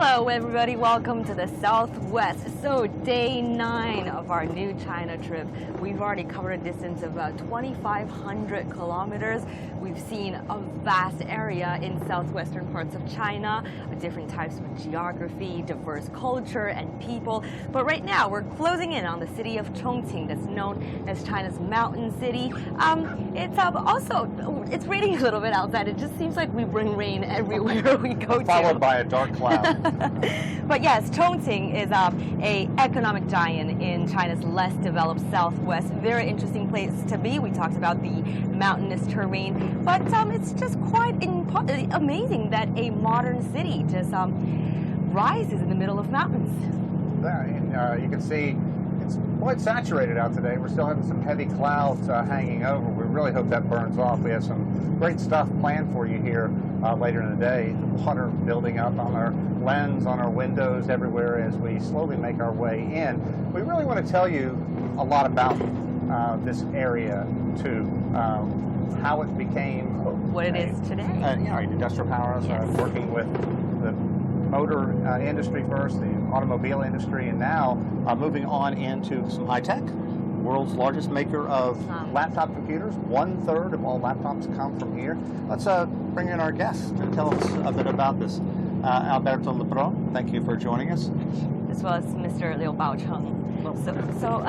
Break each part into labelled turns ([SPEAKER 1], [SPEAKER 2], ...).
[SPEAKER 1] Hello everybody, welcome to the Southwest. So day 9 of our new China trip. We've already covered a distance of about 2,500 kilometers. We've seen a vast area in southwestern parts of China, different types of geography, diverse culture and people. But right now we're closing in on the city of Chongqing, that's known as China's mountain city. It's raining a little bit outside. It just seems like we bring rain everywhere we go to.
[SPEAKER 2] Followed by a dark cloud.
[SPEAKER 1] But yes, Chongqing is a economic giant in China's less developed southwest. Very interesting place to be. We talked about the mountainous terrain, but it's just quite amazing that a modern city just rises in the middle of mountains.
[SPEAKER 2] You can see it's quite saturated out today. We're still having some heavy clouds hanging over. We really hope that burns off. We have some great stuff planned for you here later in the day. The water building up on our lens, on our windows, everywhere as we slowly make our way in. We really want to tell you a lot about this area too, how it became
[SPEAKER 1] what it is today.
[SPEAKER 2] Industrial powerhouse,
[SPEAKER 1] yes.
[SPEAKER 2] Working with the motor industry first, the automobile industry, and now moving on into some high tech. World's largest maker of laptop computers. 1/3 of all laptops come from here. Let's bring in our guest to tell us a bit about this. Alberto Lepro, thank you for joining us.
[SPEAKER 1] As well as Mr. Liu Baocheng. So,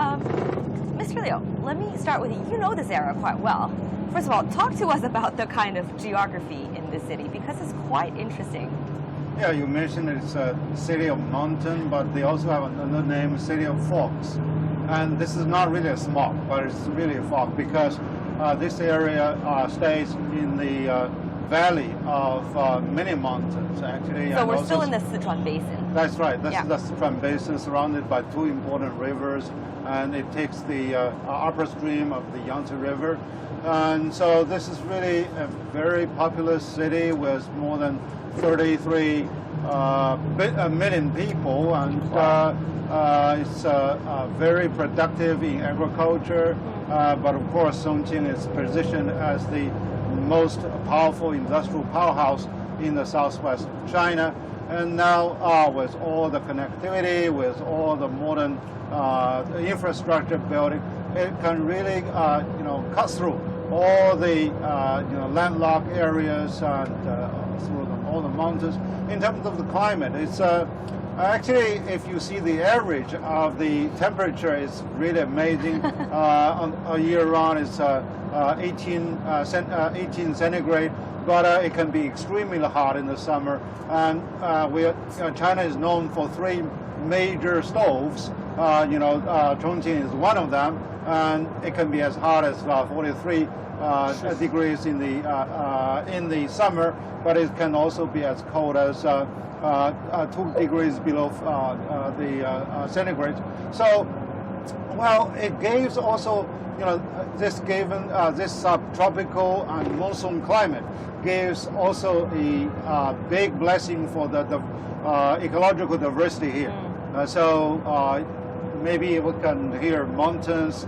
[SPEAKER 1] Mr. Liu, let me start with you. You know this area quite well. First of all, talk to us about the kind of geography in this city, because it's quite interesting.
[SPEAKER 3] Yeah, you mentioned it's a city of mountain, but they also have another name, city of fogs. And this is not really a smog, but it's really a fog because this area stays in the valley of many mountains, actually.
[SPEAKER 1] So we're still in the Sichuan Basin.
[SPEAKER 3] That's right. That's the Sichuan Basin, surrounded by 2 important rivers, and it takes the upper stream of the Yangtze River. And so this is really a very populous city with more than 33 million people, and it's very productive in agriculture. But of course, Chongqing is positioned as the most powerful industrial powerhouse in the southwest of China. And now with all the connectivity, with all the modern infrastructure building, it can really cut through all the landlocked areas and through all the mountains. In terms of the climate, it's actually, if you see the average of the temperature, it's really amazing. On a year round, it's 18 centigrade, but it can be extremely hot in the summer. And China is known for 3 major stoves. Chongqing is one of them, and it can be as hot as 43 degrees in the summer, but it can also be as cold as 2 degrees below the centigrade. So, well, it gives also, this subtropical and monsoon climate gives also a big blessing for the ecological diversity here. Maybe we can hear mountains,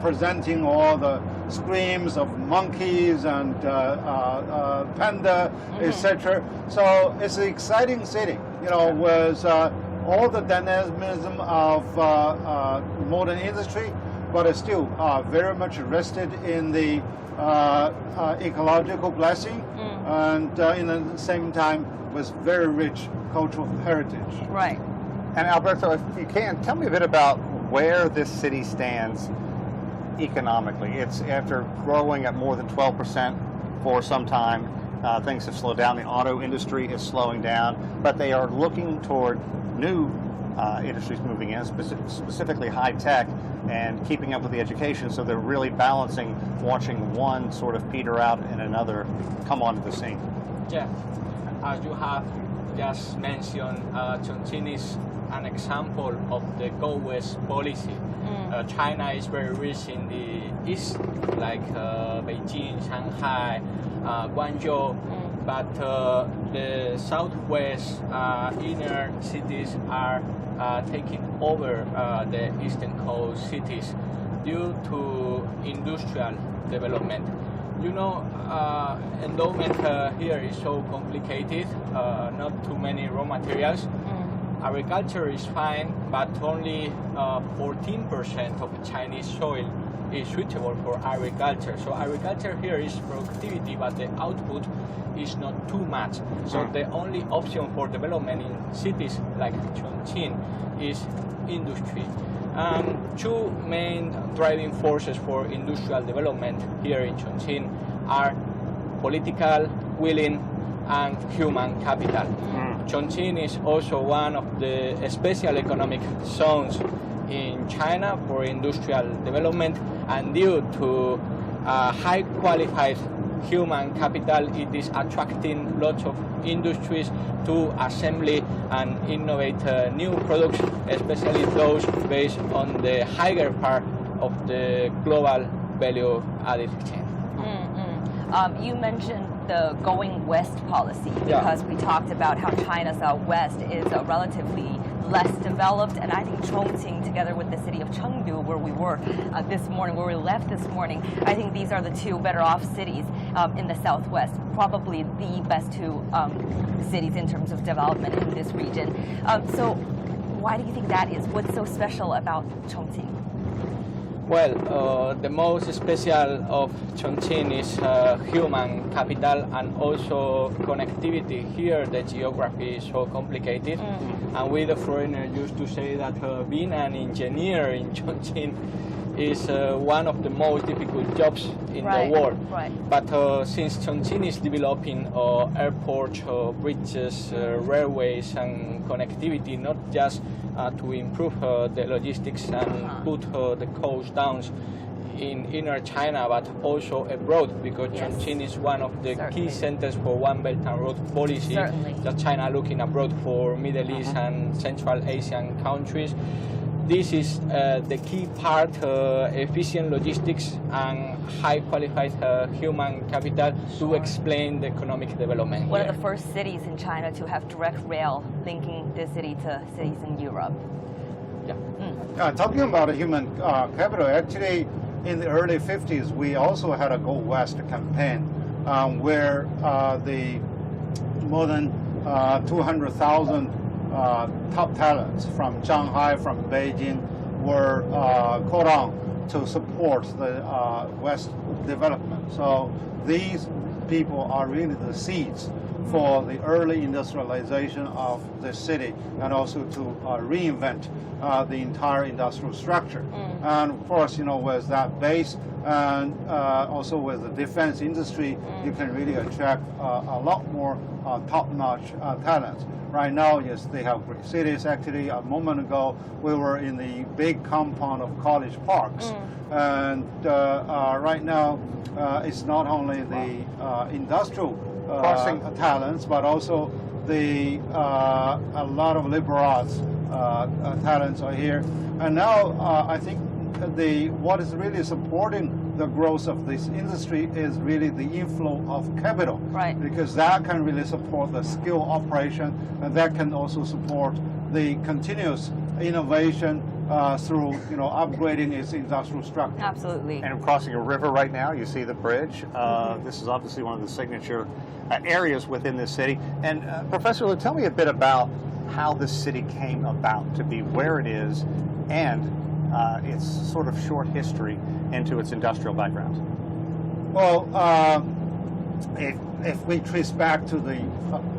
[SPEAKER 3] presenting all the screams of monkeys and panda, etc. So it's an exciting city, with all the dynamism of modern industry, but it's still very much rested in the ecological blessing, and in the same time with very rich cultural heritage.
[SPEAKER 1] Right.
[SPEAKER 2] And Alberto, if you can, tell me a bit about where this city stands economically. It's after growing at more than 12% for some time. Things have slowed down. The auto industry is slowing down, but they are looking toward new industries moving in, specifically high tech, and keeping up with the education. So they're really balancing, watching one sort of peter out and another come onto the scene.
[SPEAKER 4] Yeah, as you have just mentioned, Chongqing is an example of the Go West policy. China is very rich in the east, like Beijing, Shanghai, Guangzhou, but the southwest inner cities are taking over the eastern coast cities due to industrial development. You know, endowment here is so complicated, not too many raw materials. Agriculture is fine, but only 14% of Chinese soil is suitable for agriculture. So agriculture here is productivity, but the output is not too much. So the only option for development in cities like Chongqing is industry. Two main driving forces for industrial development here in Chongqing are political willing and human capital. Chongqing is also one of the special economic zones in China for industrial development, and due to high qualified human capital, it is attracting lots of industries to assembly and innovate new products, especially those based on the higher part of the global value added chain.
[SPEAKER 1] You mentioned the going west policy because we talked about how China's west is relatively less developed, and I think Chongqing, together with the city of Chengdu, where we were this morning, where we left this morning, I think these are the two better off cities in the southwest, probably the best two cities in terms of development in this region. So why do you think that is? What's so special about Chongqing?
[SPEAKER 4] Well, the most special of Chongqing is human capital and also connectivity. Here the geography is so complicated, and we the foreigners used to say that being an engineer in Chongqing is one of the most difficult jobs in the world. But since Chongqing is developing airports, bridges, railways and connectivity, not just to improve the logistics and put the cost down in inner China, but also abroad, because Chongqing is one of the key centers for One Belt and Road policy that China looking abroad for Middle East and Central Asian countries. This is the key part, efficient logistics and high qualified human capital to explain the economic development.
[SPEAKER 1] One of the first cities in China to have direct rail linking the city to cities in Europe.
[SPEAKER 3] Talking about human capital, actually in the early 50s, we also had a Go West campaign where the more than 200,000 top talents from Shanghai, from Beijing were called on to support the West development. So these people are really the seeds for the early industrialization of the city, and also to reinvent the entire industrial structure. And of course, you know, with that base and also with the defense industry, you can really attract a lot more top-notch talents. Right now, yes, they have great cities. Actually, a moment ago, we were in the big compound of college parks. And right now, it's not only the industrial talents, but also the a lot of liberal arts talents are here. And now, I think what is really supporting the growth of this industry is really the inflow of capital, because that can really support the skill operation, and that can also support the continuous innovation through, you know, upgrading its industrial structure.
[SPEAKER 1] Absolutely.
[SPEAKER 2] And I'm crossing a river right now. You see the bridge. This is obviously one of the signature areas within this city. And Professor, tell me a bit about how this city came about to be where it is, and its sort of short history into its industrial background.
[SPEAKER 3] Well, if we trace back to the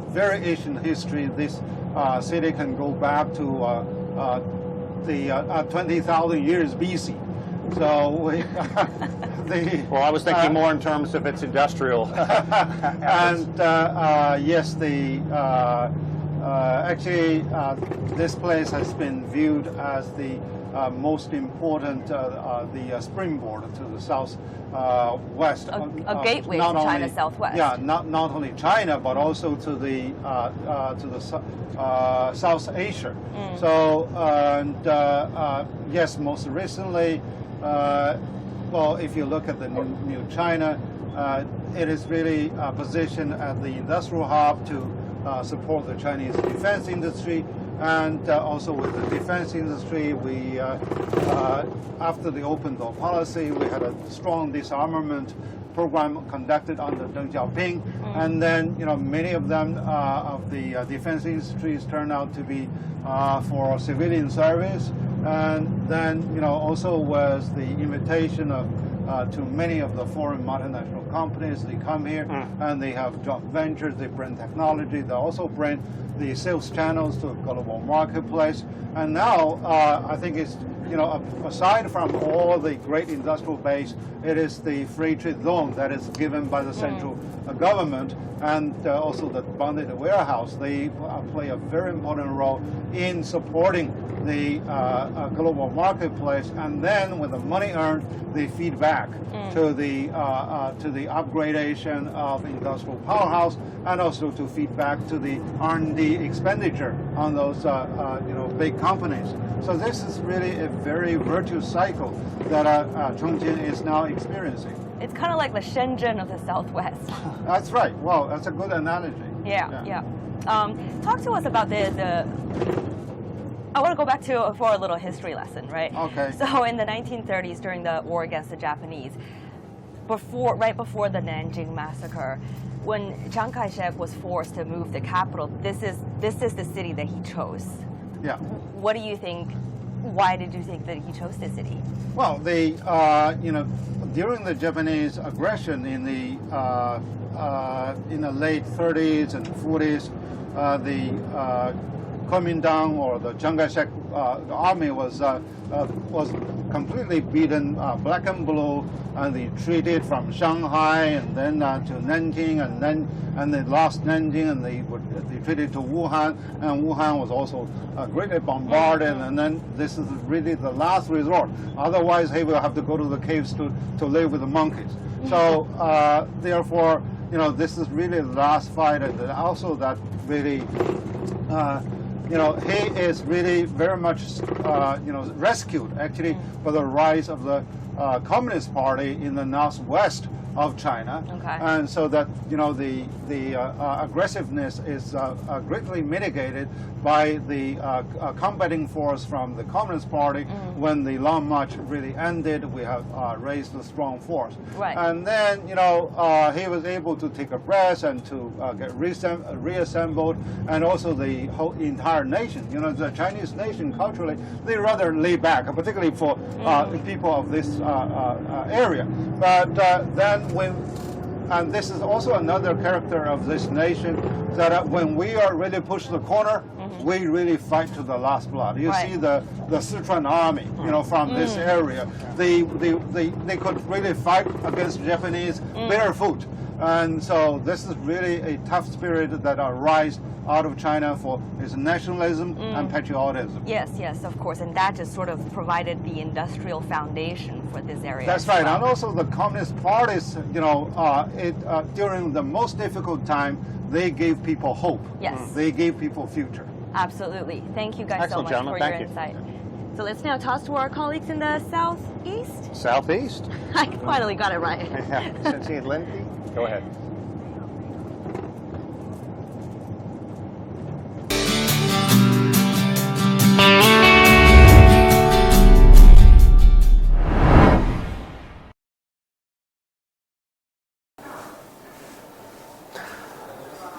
[SPEAKER 3] very ancient history, this city can go back to the 20,000 years BC. So
[SPEAKER 2] well, I was thinking more in terms of its industrial.
[SPEAKER 3] And yes, actually this place has been viewed as the most important, the springboard to the south west.
[SPEAKER 1] A gateway to China's southwest.
[SPEAKER 3] Yeah, not only China, but also to the South Asia. So yes, most recently, well, if you look at the new China, it is really positioned as the industrial hub to support the Chinese defense industry. And also with the defense industry, we, after the open door policy, we had a strong disarmament program conducted under Deng Xiaoping, and then many of them of the defense industries turned out to be for civilian service, and then also was the invitation of to many of the foreign multinational companies. They come here and they have joint ventures. They bring technology. They also bring the sales channels to a global marketplace. And now I think it's aside from all the great industrial base, it is the free trade zone that is given by the central government, and also the bonded warehouse. They play a very important role in supporting the global marketplace, and then with the money earned, they feed back to the upgradation of industrial powerhouse, and also to feed back to the R&D expenditure on those big companies. So this is really a very virtuous cycle that Chongqing is now experiencing.
[SPEAKER 1] It's kind of like the Shenzhen of the Southwest.
[SPEAKER 3] That's right. Well, that's a good analogy.
[SPEAKER 1] Yeah. Talk to us about the I want to go back for a little history lesson, right?
[SPEAKER 3] Okay.
[SPEAKER 1] So in the 1930s, during the war against the Japanese, right before the Nanjing massacre, when Chiang Kai-shek was forced to move the capital, this is the city that he chose.
[SPEAKER 3] Yeah.
[SPEAKER 1] What do you think? Why did you think that he chose this city?
[SPEAKER 3] Well, during the Japanese aggression in the late 30s and 40s, the Kuomintang or the Chiang Kai-shek army was completely beaten black and blue, and they retreated from Shanghai and then to Nanjing, and they lost Nanjing, and they retreated to Wuhan, and Wuhan was also greatly bombarded, and then this is really the last resort. Otherwise, he will have to go to the caves to live with the monkeys. So therefore, this is really the last fight, and also that really. He is really very much, rescued actually for the rise of the Communist Party in the northwest of China, and so that the aggressiveness is greatly mitigated by the combating force from the Communist Party. When the Long March really ended, we have raised a strong force, and then he was able to take a breath and to get reassembled, and also the whole entire nation. The Chinese nation culturally, they rather lay back, particularly for people of this area, but then and this is also another character of this nation, that when we are really pushed to the corner, we really fight to the last blood. You see the Sichuan army, from this area, they could really fight against Japanese barefoot, and so this is really a tough spirit that arises out of China for its nationalism and patriotism.
[SPEAKER 1] Yes, of course, and that just sort of provided the industrial foundation for this area.
[SPEAKER 3] That's right, and also the Communist parties, during the most difficult time, they gave people hope.
[SPEAKER 1] Yes.
[SPEAKER 3] They gave people future.
[SPEAKER 1] Absolutely. Thank you guys
[SPEAKER 2] Excellent,
[SPEAKER 1] so much for your
[SPEAKER 2] gentlemen.
[SPEAKER 1] insight. So let's now toss to our colleagues in the southeast.
[SPEAKER 2] Southeast?
[SPEAKER 1] I finally got it right.
[SPEAKER 2] Since he had Lindsay, go ahead.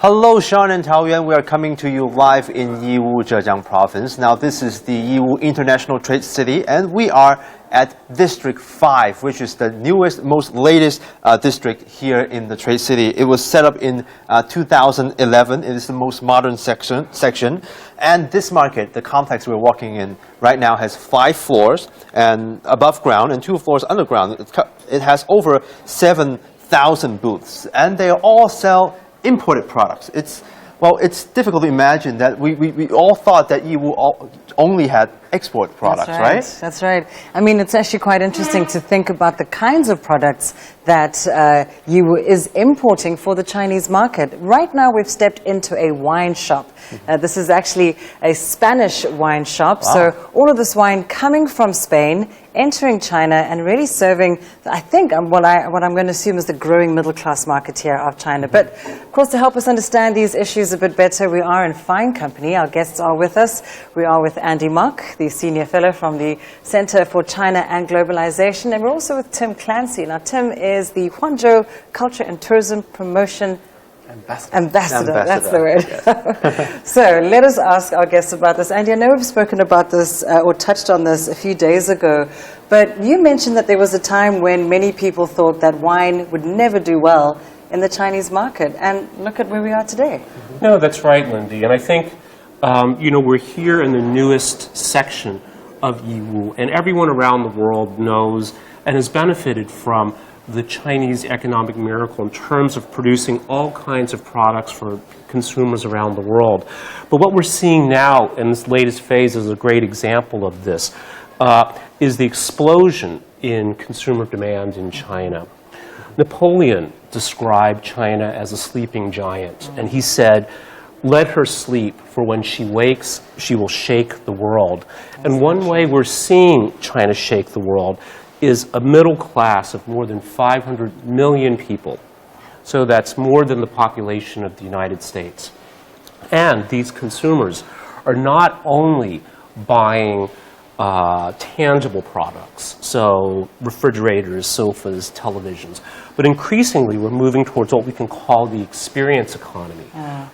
[SPEAKER 2] Hello, Sean and Taoyuan. We are coming to you live in Yiwu, Zhejiang Province. Now, this is the Yiwu International Trade City, and we are at District 5, which is the newest, most latest district here in the Trade City. It was set up in 2011. It is the most modern section. And this market, the complex we're walking in right now, has 5 floors and above ground and 2 floors underground. It has over 7,000 booths, and they all sell imported products. It's difficult to imagine that we all thought that Yiwu only had export products, right?
[SPEAKER 5] That's right. I mean, it's actually quite interesting to think about the kinds of products that Yiwu is importing for the Chinese market. Right now, we've stepped into a wine shop. This is actually a Spanish wine shop.
[SPEAKER 2] Wow.
[SPEAKER 5] So all of this wine coming from Spain, entering China, and really serving, I think, what I'm going to assume is the growing middle-class market here of China. But, of course, to help us understand these issues a bit better, we are in fine company. Our guests are with us. We are with Andy Mock, the Senior Fellow from the Center for China and Globalization, and we're also with Tim Clancy. Now, Tim is the Guangzhou Culture and Tourism Promotion Ambassador. That's the word. Yes. So let us ask our guests about this. Andy, I know we've spoken about this or touched on this a few days ago, but you mentioned that there was a time when many people thought that wine would never do well in the Chinese market, and look at where we are today.
[SPEAKER 6] No, that's right, Lindy, and I think we're here in the newest section of Yiwu, and everyone around the world knows and has benefited from the Chinese economic miracle in terms of producing all kinds of products for consumers around the world. But what we're seeing now in this latest phase is a great example of this, is the explosion in consumer demand in China. Napoleon described China as a sleeping giant, and he said, "Let her sleep, for when she wakes, she will shake the world." And one way we're seeing China shake the world is a middle class of more than 500 million people. So that's more than the population of the United States. And these consumers are not only buying tangible products, so refrigerators, sofas, televisions, but increasingly we're moving towards what we can call the experience economy,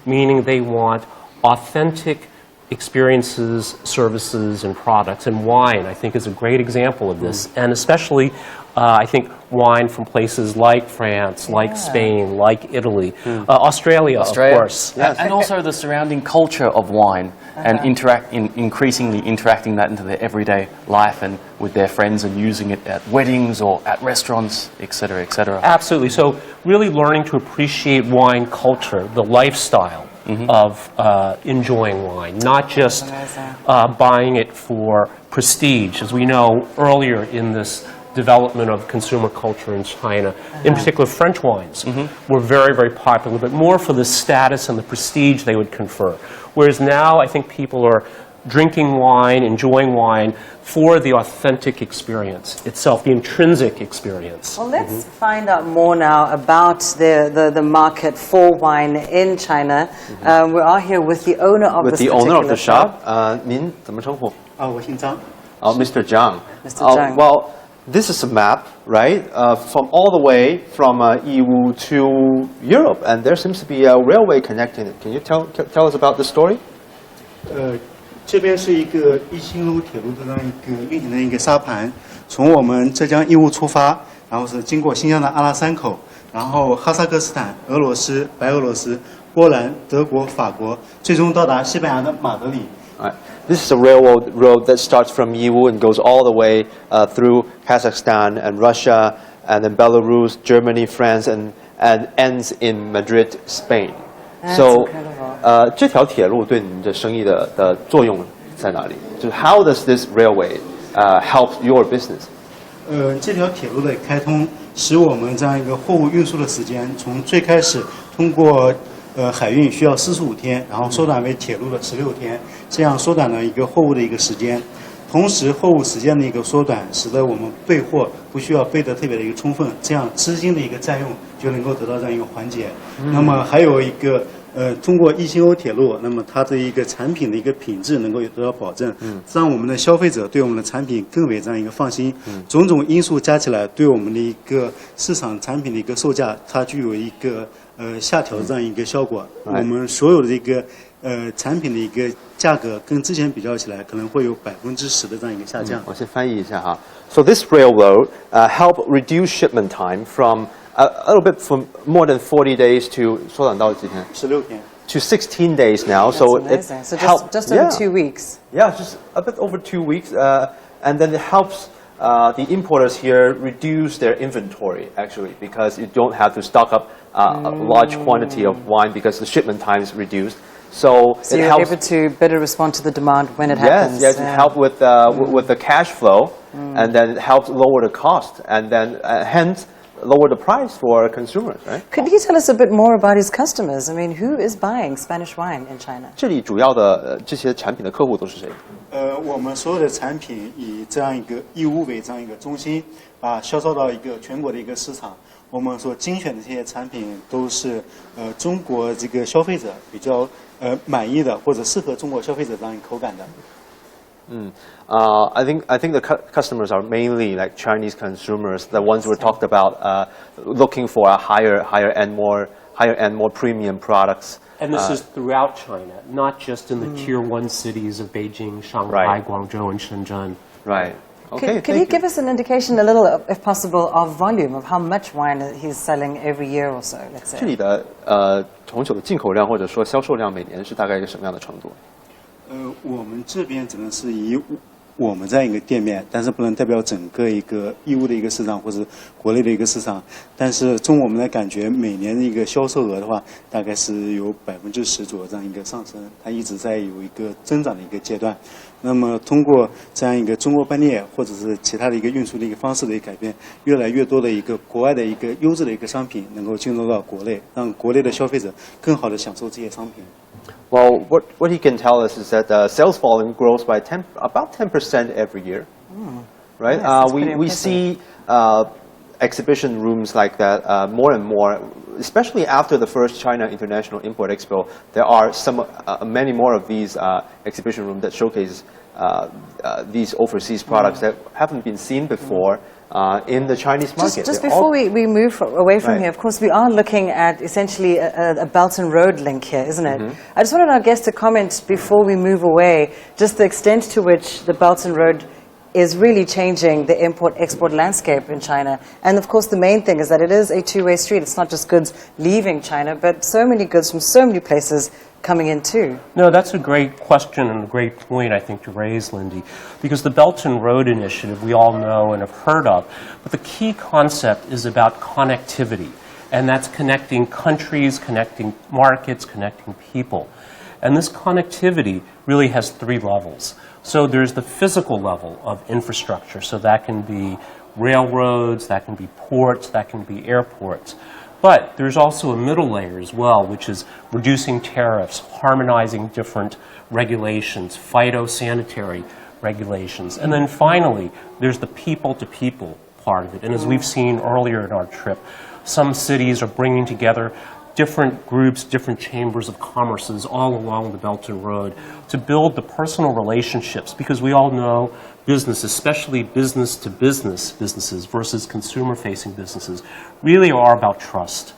[SPEAKER 6] meaning they want authentic experiences, services, and products. And wine, I think, is a great example of this. And especially, I think, wine from places like France, like Spain, like Italy, Australia, of course.
[SPEAKER 7] Yes. And also the surrounding culture of wine and increasingly interacting that into their everyday life and with their friends and using it at weddings or at restaurants, etc., etc.
[SPEAKER 6] Absolutely. So really learning to appreciate wine culture, the lifestyle of enjoying wine, not just buying it for prestige. As we know earlier in this development of consumer culture in China, in particular French wines were very, very popular, but more for the status and the prestige they would confer. Whereas now I think people are drinking wine, enjoying wine for the authentic experience itself, the intrinsic experience.
[SPEAKER 5] Well, let's find out more now about the market for wine in China. We are here with the owner of this particular shop.
[SPEAKER 8] 您怎么称呼？
[SPEAKER 3] 我姓张。
[SPEAKER 8] Mr. Zhang.
[SPEAKER 5] Mr. Zhang.
[SPEAKER 8] Well, this is a map, right? From all the way from Yiwu to Europe, and there seems to be a railway connecting it. Can you tell us about the story?
[SPEAKER 3] 这边是一个一星路铁路的这样一个运行的一个沙盘，从我们浙江义乌出发，然后是经过新疆的阿拉山口，然后哈萨克斯坦、俄罗斯、白俄罗斯、波兰、德国、法国，最终到达西班牙的马德里。
[SPEAKER 8] This is a railroad road that starts from Yiwu and goes all the way through Kazakhstan and Russia, and then Belarus, Germany, France, and ends in Madrid, Spain. So, 这条铁路对你的生意的作用在哪里？就是 How does this railway help your business?
[SPEAKER 3] 这条铁路的开通，使我们这样一个货物运输的时间，从最开始通过海运需要45天，然后缩短为铁路的16天，这样缩短了一个货物的一个时间。同时，货物时间的一个缩短，使得我们备货不需要备得特别的一个充分，这样资金的一个占用就能够得到这样一个缓解。那么还有一个通过一星欧铁路，那么它的一个产品的一个品质能够得到保证，让我们的消费者对我们的产品更为这样一个放心。种种因素加起来，对我们的一个市场产品的一个售价，它具有一个下调的这样一个效果。我们所有的这个产品的一个价格跟之前比较起来，可能会有10%的这样一个下降。
[SPEAKER 8] 我先翻译一下哈。So this railroad help reduce shipment time from a little bit from more than 40 days to 缩短到几天
[SPEAKER 3] 16天
[SPEAKER 8] to 16 days now.
[SPEAKER 5] That's
[SPEAKER 8] So
[SPEAKER 5] amazing.
[SPEAKER 8] it
[SPEAKER 5] So
[SPEAKER 8] help,
[SPEAKER 5] just over 2 weeks.
[SPEAKER 8] Yeah, just a bit over 2 weeks, and then it helps the importers here reduce their inventory actually, because you don't have to stock up a large quantity of wine because the shipment time is reduced. So it
[SPEAKER 5] you're
[SPEAKER 8] helps.
[SPEAKER 5] able to better respond to the demand when it happens.
[SPEAKER 8] Yes, it help with the cash flow, and then it helps lower the cost, and then hence lower the price for consumers, right?
[SPEAKER 5] Could you tell us a bit more about his customers? I mean, who is buying Spanish wine in China?
[SPEAKER 8] 这里主要的这些产品的客户都是谁？
[SPEAKER 3] 我们所有的产品以这样一个义乌为这样一个中心，销售到一个全国的一个市场。我们所精选的这些产品都是中国这个消费者比较满意的，或者适合中国消费者这样一个口感的。
[SPEAKER 8] I think the customers are mainly like Chinese consumers, the ones we talked about, looking for a higher end, more premium products.
[SPEAKER 6] And this is throughout China, not just in the Tier 1 cities of Beijing, Shanghai, Guangzhou, and Shenzhen.
[SPEAKER 8] Right. Okay.
[SPEAKER 5] Could you give us an indication, a little, if possible, of volume, of how much wine he's selling every year or so, let's say?
[SPEAKER 8] 这里的红酒的进口量或者说销售量每年是大概一个什么样的程度？
[SPEAKER 9] 我们这边只能是以我们这样一个店面，但是不能代表整个一个义乌的一个市场或者国内的一个市场。但是从我们的感觉，每年的一个销售额的话，大概是有10%左右这样一个上升，它一直在有一个增长的一个阶段。那么通过这样一个中国班列或者是其他的一个运输的一个方式的一个改变，越来越多的一个国外的一个优质的一个商品能够进入到国内，让国内的消费者更好的享受这些商品。
[SPEAKER 8] Well, what he can tell us is that sales volume grows by about 10% every year, right?
[SPEAKER 5] Nice,
[SPEAKER 8] we see exhibition rooms like that more and more, especially after the first China International Import Expo. There are many more of these exhibition rooms that showcase these overseas products that haven't been seen before. In the Chinese market.
[SPEAKER 5] Just before we move away from here, of course, we are looking at essentially a Belt and Road link here, isn't it? I just wanted our guests to comment before we move away, just the extent to which the Belt and Road is really changing the import-export landscape in China. And of course, the main thing is that it is a two-way street. It's not just goods leaving China, but so many goods from so many places coming in too.
[SPEAKER 6] No, that's a great question and a great point, I think, to raise, Lindy, because the Belt and Road Initiative we all know and have heard of, but the key concept is about connectivity, and that's connecting countries, connecting markets, connecting people. And this connectivity really has 3 levels. So there's the physical level of infrastructure, so that can be railroads, that can be ports, that can be airports. But there's also a middle layer as well, which is reducing tariffs, harmonizing different regulations, phytosanitary regulations. And then finally, there's the people-to-people part of it. And as we've seen earlier in our trip, some cities are bringing together different groups, different chambers of commerces all along the Belt and Road to build the personal relationships, because we all know business, especially business-to-business businesses versus consumer-facing businesses, really are about trust.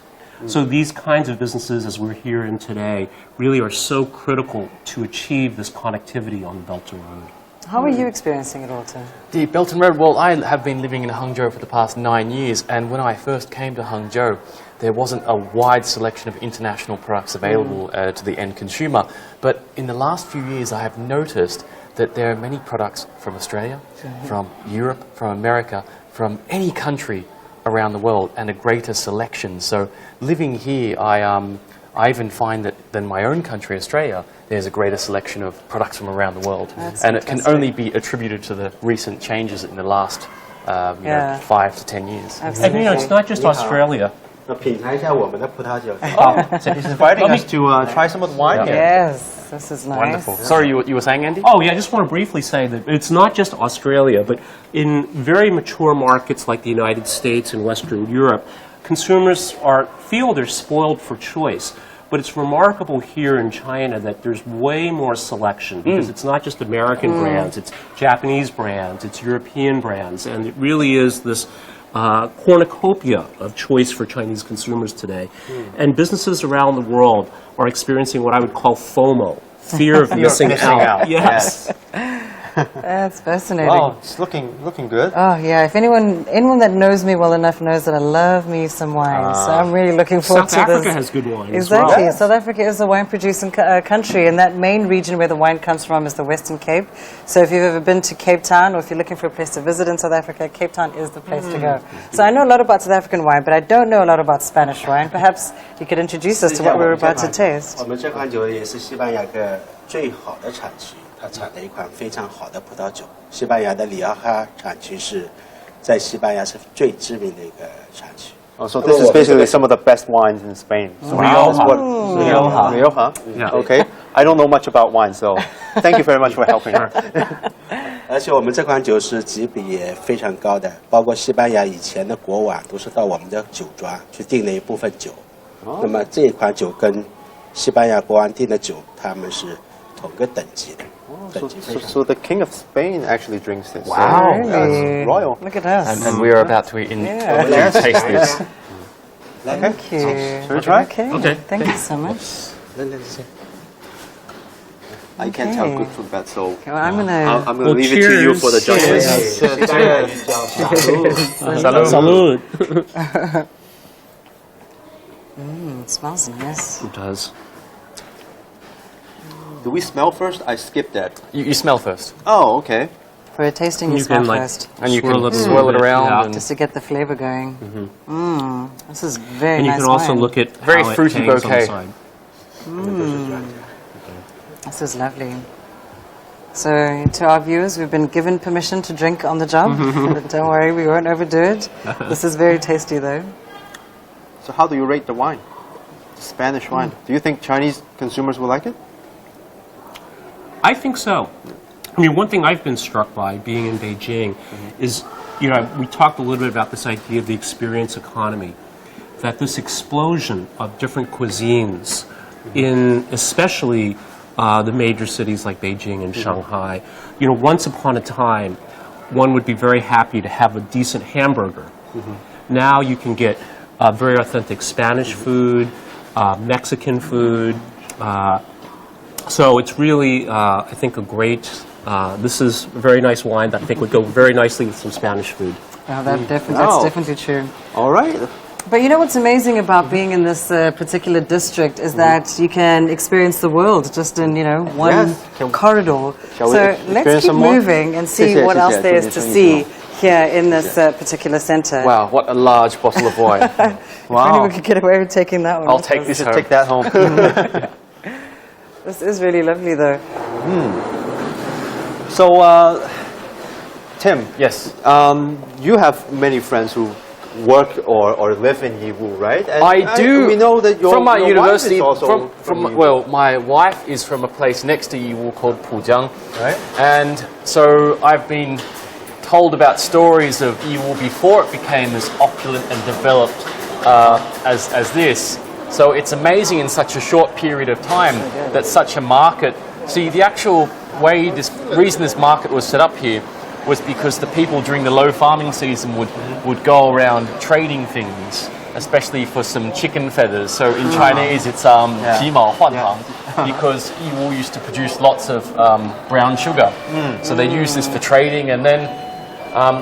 [SPEAKER 6] So these kinds of businesses, as we're here in today, really are so critical to achieve this connectivity on the Belt and Road.
[SPEAKER 5] How are you experiencing it all, Tim?
[SPEAKER 7] The Belt and Road, well, I have been living in Hangzhou for the past 9 years, and when I first came to Hangzhou, there wasn't a wide selection of international products available to the end consumer. But in the last few years, I have noticed that there are many products from Australia, from Europe, from America, from any country around the world, and a greater selection. So living here, I even find that in my own country, Australia, there's a greater selection of products from around the world.
[SPEAKER 5] That's
[SPEAKER 7] and it can
[SPEAKER 5] fantastic.
[SPEAKER 7] only be attributed to the recent changes in the last 5 to 10 years.
[SPEAKER 6] And you know, it's not just Australia.
[SPEAKER 8] 品尝一下我们的葡萄酒。So he's inviting us to try some of the wine here.
[SPEAKER 5] Yes, this is nice.
[SPEAKER 7] Wonderful. Sorry, you were saying, Andy?
[SPEAKER 6] Oh, yeah, I just want to briefly say that it's not just Australia, but in very mature markets like the United States and Western Europe, consumers feel they're spoiled for choice. But it's remarkable here in China that there's way more selection, because it's not just American brands, it's Japanese brands, it's European brands, and it really is this cornucopia of choice for Chinese consumers today. And businesses around the world are experiencing what I would call FOMO, fear of missing out. Yes.
[SPEAKER 5] That's fascinating.
[SPEAKER 8] Wow, it's looking good.
[SPEAKER 5] Oh yeah, if anyone that knows me well enough knows that I love me some wine, so I'm really looking forward
[SPEAKER 6] South
[SPEAKER 5] to this.
[SPEAKER 6] Africa has good wine
[SPEAKER 5] Exactly.
[SPEAKER 6] as well.
[SPEAKER 5] South Africa is a wine-producing country, and that main region where the wine comes from is the Western Cape. So if you've ever been to Cape Town, or if you're looking for a place to visit in South Africa, Cape Town is the place to go. So I know a lot about South African wine, but I don't know a lot about Spanish wine. Perhaps you could introduce us to what we're about to taste.
[SPEAKER 10] 我们这款酒也是西班牙的最好的产区，它产的一款非常好的葡萄酒。西班牙的里奥哈产区是在西班牙是最知名的一个产区。
[SPEAKER 8] Oh, so this is basically some of the best wines in Spain. So
[SPEAKER 6] Rioja.
[SPEAKER 8] Rioja.
[SPEAKER 6] Yeah.
[SPEAKER 8] Okay. I don't know much about wine, so thank you very much for helping.
[SPEAKER 10] 而且我们这款酒是级别也非常高的，包括西班牙以前的国王都是到我们的酒庄去订了一部分酒。那么这一款酒跟西班牙国王订的酒，他们是同个等级的，等级非常。
[SPEAKER 8] So the King of Spain actually drinks this.
[SPEAKER 7] Wow.
[SPEAKER 8] So that's
[SPEAKER 5] Really?
[SPEAKER 8] royal.
[SPEAKER 5] Look at us.
[SPEAKER 7] And we are about to eat taste this.
[SPEAKER 5] Thank you.
[SPEAKER 8] Shall we try?
[SPEAKER 5] Okay.
[SPEAKER 6] Okay.
[SPEAKER 5] Thank you so much.
[SPEAKER 8] I can't tell good from bad, so
[SPEAKER 5] Well, I'm gonna.
[SPEAKER 8] I'm
[SPEAKER 6] Well,
[SPEAKER 8] gonna leave it to you for the judges.
[SPEAKER 6] Salud.
[SPEAKER 5] It smells nice.
[SPEAKER 6] It does.
[SPEAKER 8] Do we smell first? I skipped that.
[SPEAKER 7] You smell first,
[SPEAKER 8] Oh, okay.
[SPEAKER 5] For a tasting, you
[SPEAKER 6] You
[SPEAKER 5] smell
[SPEAKER 6] can like
[SPEAKER 5] first,
[SPEAKER 7] and you
[SPEAKER 6] swirl
[SPEAKER 7] can
[SPEAKER 6] it a
[SPEAKER 7] swirl
[SPEAKER 6] little
[SPEAKER 7] it
[SPEAKER 6] bit,
[SPEAKER 7] around.
[SPEAKER 6] yeah.
[SPEAKER 7] And
[SPEAKER 5] just to get the flavor going. This is very
[SPEAKER 6] And you
[SPEAKER 5] nice
[SPEAKER 6] can also
[SPEAKER 5] wine.
[SPEAKER 6] look at
[SPEAKER 7] Very
[SPEAKER 6] how it
[SPEAKER 7] fruity
[SPEAKER 6] hangs on the
[SPEAKER 7] bouquet.
[SPEAKER 6] side.
[SPEAKER 5] This is lovely. So, to our viewers, we've been given permission to drink on the job. But don't worry, we won't overdo it. This is very tasty, though.
[SPEAKER 8] So how do you rate the wine? The Spanish wine. Do you think Chinese consumers will like it?
[SPEAKER 6] I think so. I mean, one thing I've been struck by being in Beijing is, we talked a little bit about this idea of the experience economy, that this explosion of different cuisines in especially the major cities like Beijing and Shanghai. Once upon a time, one would be very happy to have a decent hamburger. Now you can get very authentic Spanish food, Mexican food. So it's really, I think, a great, this is a very nice wine that I think would go very nicely with some Spanish food.
[SPEAKER 5] Well, that's
[SPEAKER 8] Wow.
[SPEAKER 5] definitely true.
[SPEAKER 8] All right.
[SPEAKER 5] But what's amazing about being in this particular district is that you can experience the world just in, one
[SPEAKER 8] Yes.
[SPEAKER 5] corridor.
[SPEAKER 8] Shall we
[SPEAKER 5] So
[SPEAKER 8] experience
[SPEAKER 5] let's keep
[SPEAKER 8] some more?
[SPEAKER 5] moving and see what else there is to see here in this particular center.
[SPEAKER 7] wow, what a large bottle of wine.
[SPEAKER 5] If only we could get away with taking that one.
[SPEAKER 7] I'll
[SPEAKER 5] with
[SPEAKER 7] take
[SPEAKER 5] us.
[SPEAKER 7] this
[SPEAKER 8] Should
[SPEAKER 7] home.
[SPEAKER 8] take that home.
[SPEAKER 5] This is really lovely, though.
[SPEAKER 8] So, Tim,
[SPEAKER 7] Yes.
[SPEAKER 8] you have many friends who work or live in Yiwu, right? And
[SPEAKER 7] I do.
[SPEAKER 8] We know that your
[SPEAKER 7] from my
[SPEAKER 8] your
[SPEAKER 7] university.
[SPEAKER 8] wife is also
[SPEAKER 7] From
[SPEAKER 8] Yiwu.
[SPEAKER 7] well, my wife is from a place next to Yiwu called Pujiang,
[SPEAKER 8] Right.
[SPEAKER 7] and so I've been told about stories of Yiwu before it became as opulent and developed as this. So it's amazing in such a short period of time that such a market. See, the actual reason this market was set up here was because the people during the low farming season would go around trading things, especially for some chicken feathers. So in Chinese it's 鸡毛换糖, because Yiwu used to produce lots of brown sugar. So they used this for trading, and then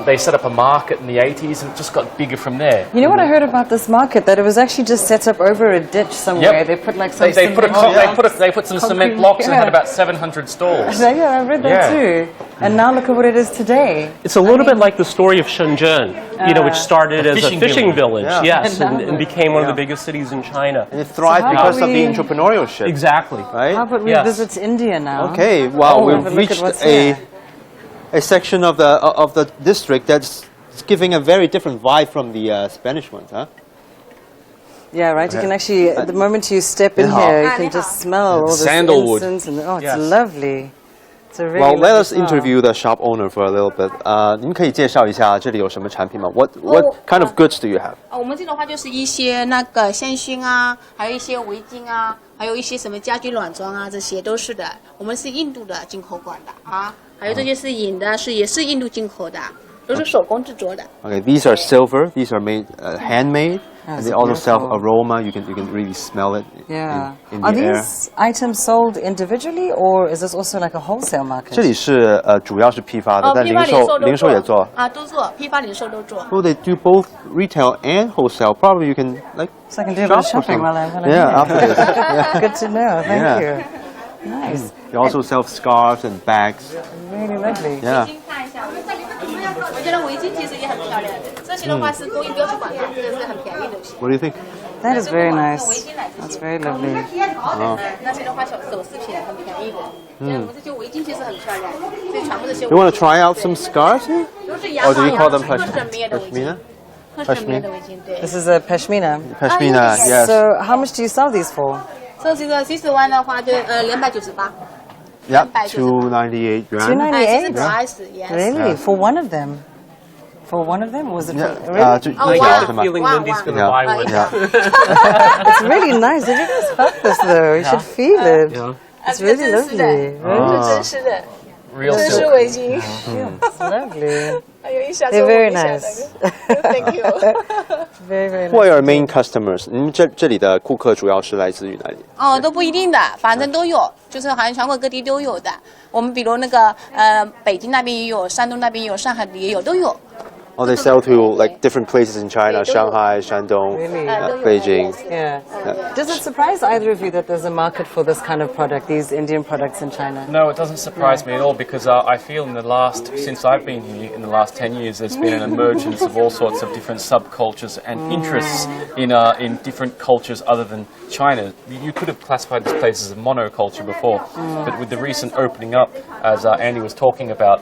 [SPEAKER 7] they set up a market in the 80s, and it just got bigger from there.
[SPEAKER 5] You know what I heard about this market? That it was actually just set up over a ditch somewhere.
[SPEAKER 7] Yep.
[SPEAKER 5] They put like some
[SPEAKER 7] They put some cement blocks and had about 700 stalls.
[SPEAKER 5] Yeah, I read that
[SPEAKER 7] Yeah.
[SPEAKER 5] too. And now look at what it is today.
[SPEAKER 6] It's a little bit like the story of Shenzhen, which started
[SPEAKER 7] A
[SPEAKER 6] as a
[SPEAKER 7] fishing
[SPEAKER 6] fishing village,
[SPEAKER 8] Yeah.
[SPEAKER 6] yes, and became one of the biggest cities in China.
[SPEAKER 8] And it thrived
[SPEAKER 5] how
[SPEAKER 8] because
[SPEAKER 5] about
[SPEAKER 8] of the
[SPEAKER 5] we-
[SPEAKER 8] entrepreneurship,
[SPEAKER 6] Exactly.
[SPEAKER 8] right?
[SPEAKER 5] How about we
[SPEAKER 6] Yes.
[SPEAKER 5] visit India now?
[SPEAKER 8] Okay, wow,
[SPEAKER 5] Oh, have a
[SPEAKER 8] we've
[SPEAKER 5] look at
[SPEAKER 8] reached
[SPEAKER 5] what's here.
[SPEAKER 8] a section of the district that's giving a very different vibe from the Spanish ones, huh?
[SPEAKER 5] Yeah, right. You can actually, the moment you step in
[SPEAKER 8] Yeah.
[SPEAKER 5] here, you can just smell all this
[SPEAKER 7] Sandalwood.
[SPEAKER 5] incense and it's
[SPEAKER 6] Yes.
[SPEAKER 5] lovely. It's a really
[SPEAKER 8] Well, let
[SPEAKER 5] lovely
[SPEAKER 8] us
[SPEAKER 5] smell.
[SPEAKER 8] interview the shop owner for a little bit. 您可以介绍一下这里有什么产品吗？What kind of goods do you have?
[SPEAKER 11] 我们这的话就是一些那个香薰啊，还有一些围巾啊，还有一些什么家居软装啊，这些都是的。我们是印度的进口管的啊，还有这些是银的，也是印度进口的，都是手工制作的。
[SPEAKER 8] Okay, these are silver. These are made handmade, and
[SPEAKER 5] That's
[SPEAKER 8] they also sell
[SPEAKER 5] beautiful.
[SPEAKER 8] aroma. You can really smell it
[SPEAKER 5] Yeah.
[SPEAKER 8] in
[SPEAKER 5] Are
[SPEAKER 8] the air.
[SPEAKER 5] these items sold individually or is this also like a wholesale market?
[SPEAKER 8] 这里是主要是批发的，但
[SPEAKER 11] 批发零售都
[SPEAKER 8] 零售也做。
[SPEAKER 11] 啊，都做，批发零售都做。
[SPEAKER 8] So they do both retail and wholesale. Probably you can like
[SPEAKER 5] So I can do a bit of
[SPEAKER 8] shop or
[SPEAKER 5] shopping while I'm
[SPEAKER 8] something. Yeah, after this. Yeah.
[SPEAKER 5] Good to know. Thank
[SPEAKER 8] Yeah.
[SPEAKER 5] you. Nice.
[SPEAKER 8] They also sell scarves and bags.
[SPEAKER 5] Really lovely.
[SPEAKER 8] Yeah.
[SPEAKER 11] 看一下，我觉得围巾其实也很漂亮，这些的话是供应标志款的，这是很便宜的东西。
[SPEAKER 8] What do you think?
[SPEAKER 5] That is very
[SPEAKER 11] 围
[SPEAKER 5] nice.
[SPEAKER 11] 巾来这
[SPEAKER 5] That's
[SPEAKER 11] 些。
[SPEAKER 5] very lovely.
[SPEAKER 11] 那些的话首饰品很便宜的，像我们这些围巾其实很漂亮，所以全部这些
[SPEAKER 8] You want to try out some scarves here?
[SPEAKER 11] 都是羊
[SPEAKER 8] Or do you call
[SPEAKER 11] 毛
[SPEAKER 8] them
[SPEAKER 11] 各式棉的围巾，
[SPEAKER 8] pashmina?
[SPEAKER 11] 各式棉的围巾，对。
[SPEAKER 5] This is a pashmina.
[SPEAKER 8] Pashmina, yes.
[SPEAKER 5] So how much do you sell these for?
[SPEAKER 11] 这几个60万的话就298。
[SPEAKER 8] Yep, 298 yuan.
[SPEAKER 5] 298?
[SPEAKER 11] price, yes.
[SPEAKER 5] Really? For one of them? For one of them? Was it
[SPEAKER 8] Yeah,
[SPEAKER 5] really?
[SPEAKER 8] 这
[SPEAKER 11] Oh,
[SPEAKER 8] 一
[SPEAKER 11] wow.
[SPEAKER 8] 条是吗？
[SPEAKER 6] Feeling
[SPEAKER 11] Wow,
[SPEAKER 6] Lindy's
[SPEAKER 11] wow.
[SPEAKER 6] going to
[SPEAKER 8] Yeah.
[SPEAKER 6] buy one.
[SPEAKER 8] Yeah.
[SPEAKER 5] It's really nice. Did you guys felt this though? You should feel it.
[SPEAKER 6] Yeah.
[SPEAKER 5] It's really lovely.
[SPEAKER 11] 这真丝的，
[SPEAKER 7] Real
[SPEAKER 11] 真丝
[SPEAKER 7] silk.
[SPEAKER 11] 围巾，
[SPEAKER 5] It's lovely.
[SPEAKER 11] 还有一下
[SPEAKER 5] They're very nice.
[SPEAKER 11] Thank you.
[SPEAKER 5] Very, very
[SPEAKER 8] Who are
[SPEAKER 5] nice.
[SPEAKER 8] your main customers？您这里的顾客主要是来自于哪里？
[SPEAKER 11] 哦，都不一定的，反正都有，就是好像全国各地都有的。我们比如那个北京那边也有，山东那边也有，上海也有，都有。
[SPEAKER 8] Oh, they sell to like different places in China, Shanghai, Shandong,
[SPEAKER 5] Really?
[SPEAKER 8] Beijing.
[SPEAKER 5] Yeah. Does it surprise either of you that there's a market for this kind of product, these Indian products in China?
[SPEAKER 7] No, it doesn't surprise me at all because I feel since I've been here, in the last 10 years, there's been an emergence of all sorts of different subcultures and interests in different cultures other than China. You could have classified this place as a monoculture before, but with the recent opening up, as Andy was talking about,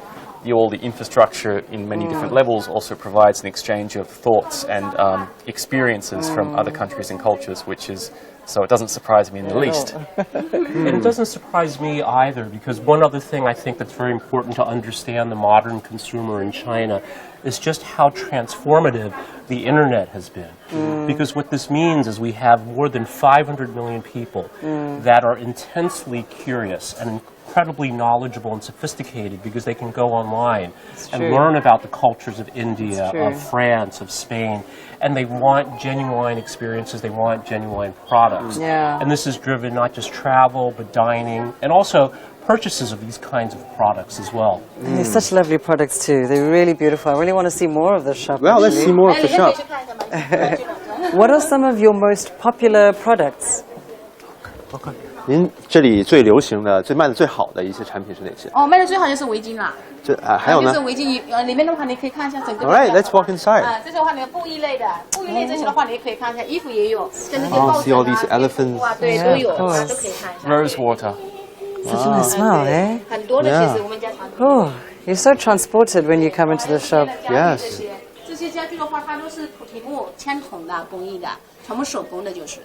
[SPEAKER 7] all the infrastructure in many different levels also provides an exchange of thoughts and experiences from other countries and cultures, so it doesn't surprise me in the least.
[SPEAKER 6] And it doesn't surprise me either, because one other thing I think that's very important to understand the modern consumer in China is just how transformative the internet has been. Because what this means is we have more than 500 million people that are intensely curious and incredibly knowledgeable and sophisticated because they can go online and learn about the cultures of India, of France, of Spain, and they want genuine experiences, they want genuine products.
[SPEAKER 5] Yeah.
[SPEAKER 6] And this has driven not just travel, but dining, and also purchases of these kinds of products as well.
[SPEAKER 5] And they're such lovely products too. They're really beautiful. I really want to see more of the shop.
[SPEAKER 8] Well, let's see more of the shop.
[SPEAKER 5] What are some of your most popular products?
[SPEAKER 8] 您这里最流行的、最卖的最好的一些产品是哪些？
[SPEAKER 11] 哦，卖的最好就是围巾啦。
[SPEAKER 8] 还有呢？
[SPEAKER 11] 就是围巾，里面的话你可以看一下整个。
[SPEAKER 8] All right, let's walk inside.
[SPEAKER 11] 这些的话，你布衣类的，布衣类这些的话，你也可以看一下，衣服也有，像这些抱枕
[SPEAKER 8] see all these
[SPEAKER 11] 啊、
[SPEAKER 8] elephants.
[SPEAKER 11] 啊，对，都有，都可以看一下。
[SPEAKER 7] Rose water.
[SPEAKER 5] Such a nice smell, eh?
[SPEAKER 11] 很多的其实我们家产品。
[SPEAKER 5] Oh, you're so transported when you come into the shop.
[SPEAKER 8] Yes.
[SPEAKER 11] 这些家具的话，它都是菩提木铅筒的工艺的，全部手工的，就是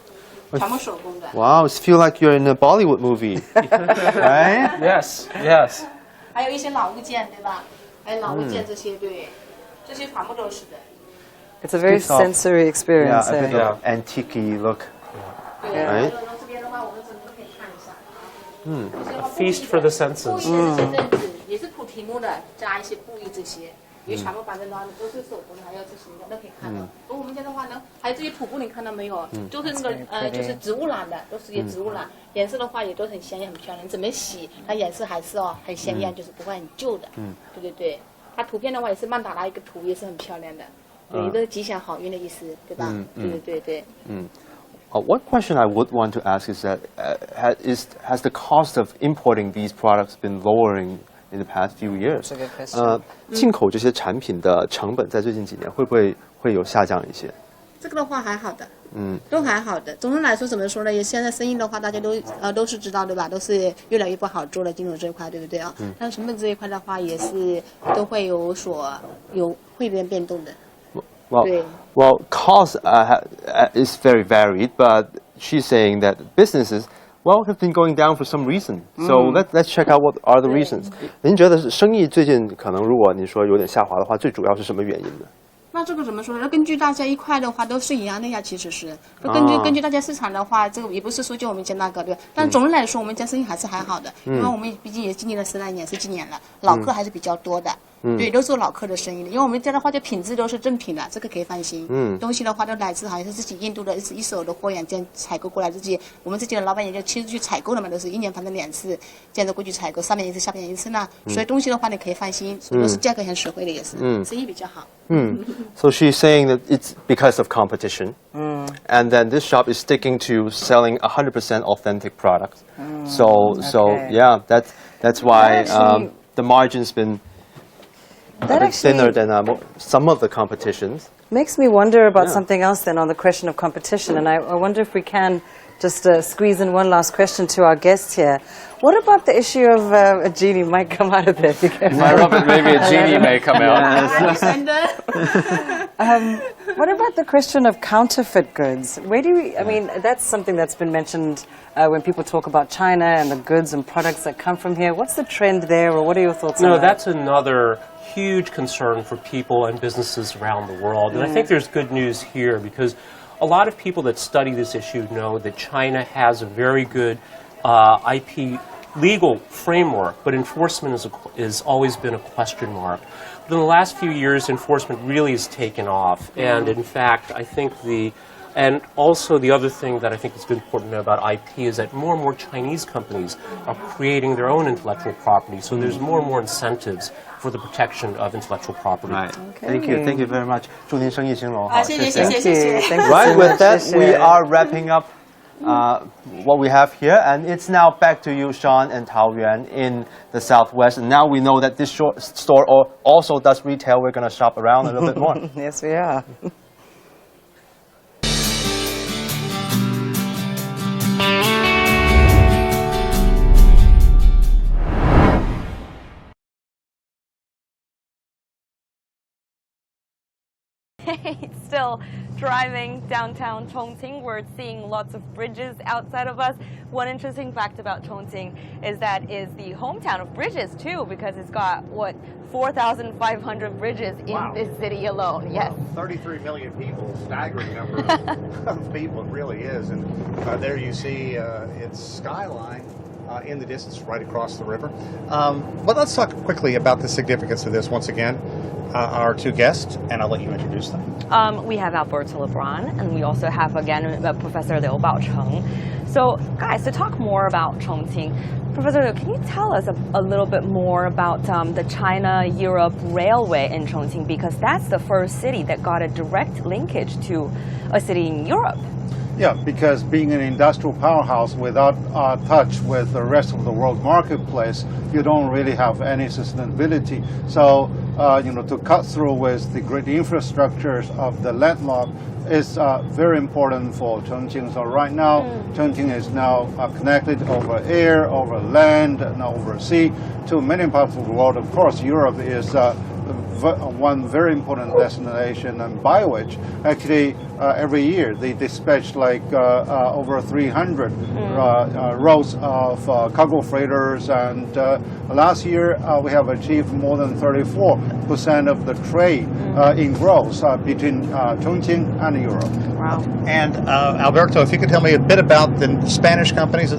[SPEAKER 11] 全部手工的。
[SPEAKER 8] Wow, it feels like you're in a Bollywood movie, right?
[SPEAKER 7] Yes, yes.
[SPEAKER 11] 还有一些老物件，对吧？还有老物件这些，对，这些全部都是的。
[SPEAKER 5] It's a very
[SPEAKER 8] It's all-
[SPEAKER 5] sensory experience.
[SPEAKER 8] Yeah, a bit
[SPEAKER 5] eh?
[SPEAKER 8] of antique look.
[SPEAKER 11] 对，然后这边的话，我们整个可以看一下。
[SPEAKER 6] A feast for the senses.
[SPEAKER 11] 布艺的这些凳子也是菩提木的，加一些布艺这些。也全部反正都是手工的，还有这些都可以看到。而我们家的话呢，还有这些土布，你看到没有？就是那个就是植物染的，都是些植物染，颜色的话也都很鲜艳、很漂亮。怎么洗，它颜色还是很鲜艳，就是不会很旧的。对对对，它图片的话也是曼达拉一个图，也是很漂亮的，对，都是吉祥好运的意思，对吧？对对对对。
[SPEAKER 8] One question I would want to ask is that has the cost of importing these products been lowering in the past few years?
[SPEAKER 5] That's a good question.
[SPEAKER 8] 进口这些产品的成本在最近几年会有下降一些？
[SPEAKER 11] 这个的话还好的，都还好的。总的来说怎么说呢？也现在生意的话，大家都是知道对吧？都是越来越不好做了，金融这一块，对不对啊？但是成本这一块的话，也是都会会变动的。
[SPEAKER 8] Well, cost is very varied, but she's saying that businesses, have been going down for some reason. So let's check out what are the reasons. 您觉得生意最近可能如果你说有点下滑的话，最主要是什么原因呢？
[SPEAKER 11] 那这个怎么说呢？根据大家一块的话都是一样的呀，其实是根据大家市场的话，这个也不是说就我们家那个对吧？但总的来说，我们家生意还是还好的，因为我们毕竟也经历了10来年、10几年了，老客还是比较多的。对，都是做老客的生意的，因为我们家的话，就品质都是正品的，这个可以放心。东西的话都来自好像是自己印度的一手的货源这样采购过来，我们自己的老板也就亲自去采购了嘛，都是1年反正2次这样子过去采购，上面一次，下面一次呢，所以东西的话你可以放心，都是价格很实惠的，也是，生意比较好。
[SPEAKER 8] So she's saying that it's because of competition, and then this shop is sticking to selling 100% authentic products. So yeah, that's why the margin's been a bit thinner than some of the competitions.
[SPEAKER 5] Makes me wonder about something else then on the question of competition, and I wonder if we can just squeeze in one last question to our guest here. What about the issue of a genie might come out of there?
[SPEAKER 7] Robert, maybe a genie may come out.
[SPEAKER 5] What about the question of counterfeit goods? Where do we, I mean, that's something that's been mentioned when people talk about China and the goods and products that come from here. What's the trend there, or what are your thoughts on that?
[SPEAKER 6] That's another huge concern for people and businesses around the world. And I think there's good news here because a lot of people that study this issue know that China has a very good IP legal framework, but enforcement is always been a question mark. But in the last few years, enforcement really has taken off, and in fact, I think and also the other thing that I think is important to know about IP is that more and more Chinese companies are creating their own intellectual property, so there's more and more incentives for the protection of intellectual property.
[SPEAKER 8] Right. Thank you very much. 祝您生意兴隆。
[SPEAKER 11] 谢谢谢谢谢谢。
[SPEAKER 5] Thank you
[SPEAKER 8] Right,
[SPEAKER 5] so
[SPEAKER 8] with
[SPEAKER 5] much.
[SPEAKER 8] that,
[SPEAKER 5] 谢谢。
[SPEAKER 8] we are wrapping up what we have here, and it's now back to you, Sean and Taoyuan in the Southwest. And now we know that this store also does retail. We're going to shop around a little bit more.
[SPEAKER 5] Yes, we are.
[SPEAKER 1] Still driving downtown Chongqing, we're seeing lots of bridges outside of us. One interesting fact about Chongqing is that it's the hometown of bridges too, because it's got, 4,500 bridges in this city alone. Yes.
[SPEAKER 2] 33 million people, staggering number of people, it really is. And there you see its skyline in the distance right across the river. But let's talk quickly about the significance of this once again. Our two guests, and I'll let you introduce them.
[SPEAKER 1] We have Alberto Lebron, and we also have again Professor Liu Baocheng. So, guys, to talk more about Chongqing, Professor Liu, can you tell us a little bit more about the China-Europe Railway in Chongqing, because that's the first city that got a direct linkage to a city in Europe.
[SPEAKER 3] Yeah, because being an industrial powerhouse without touch with the rest of the world marketplace, you don't really have any sustainability. So, to cut through with the great infrastructures of the landlock is very important for Chongqing. So right now, Chongqing is now connected over air, over land, and over sea to many parts of the world. Of course, Europe is one very important destination, and by which actually every year they dispatch like over 300 rows of cargo freighters, and last year we have achieved more than 34% of the trade in growth between Chongqing and Europe.
[SPEAKER 1] Wow.
[SPEAKER 2] And Alberto, if you could tell me a bit about the Spanish companies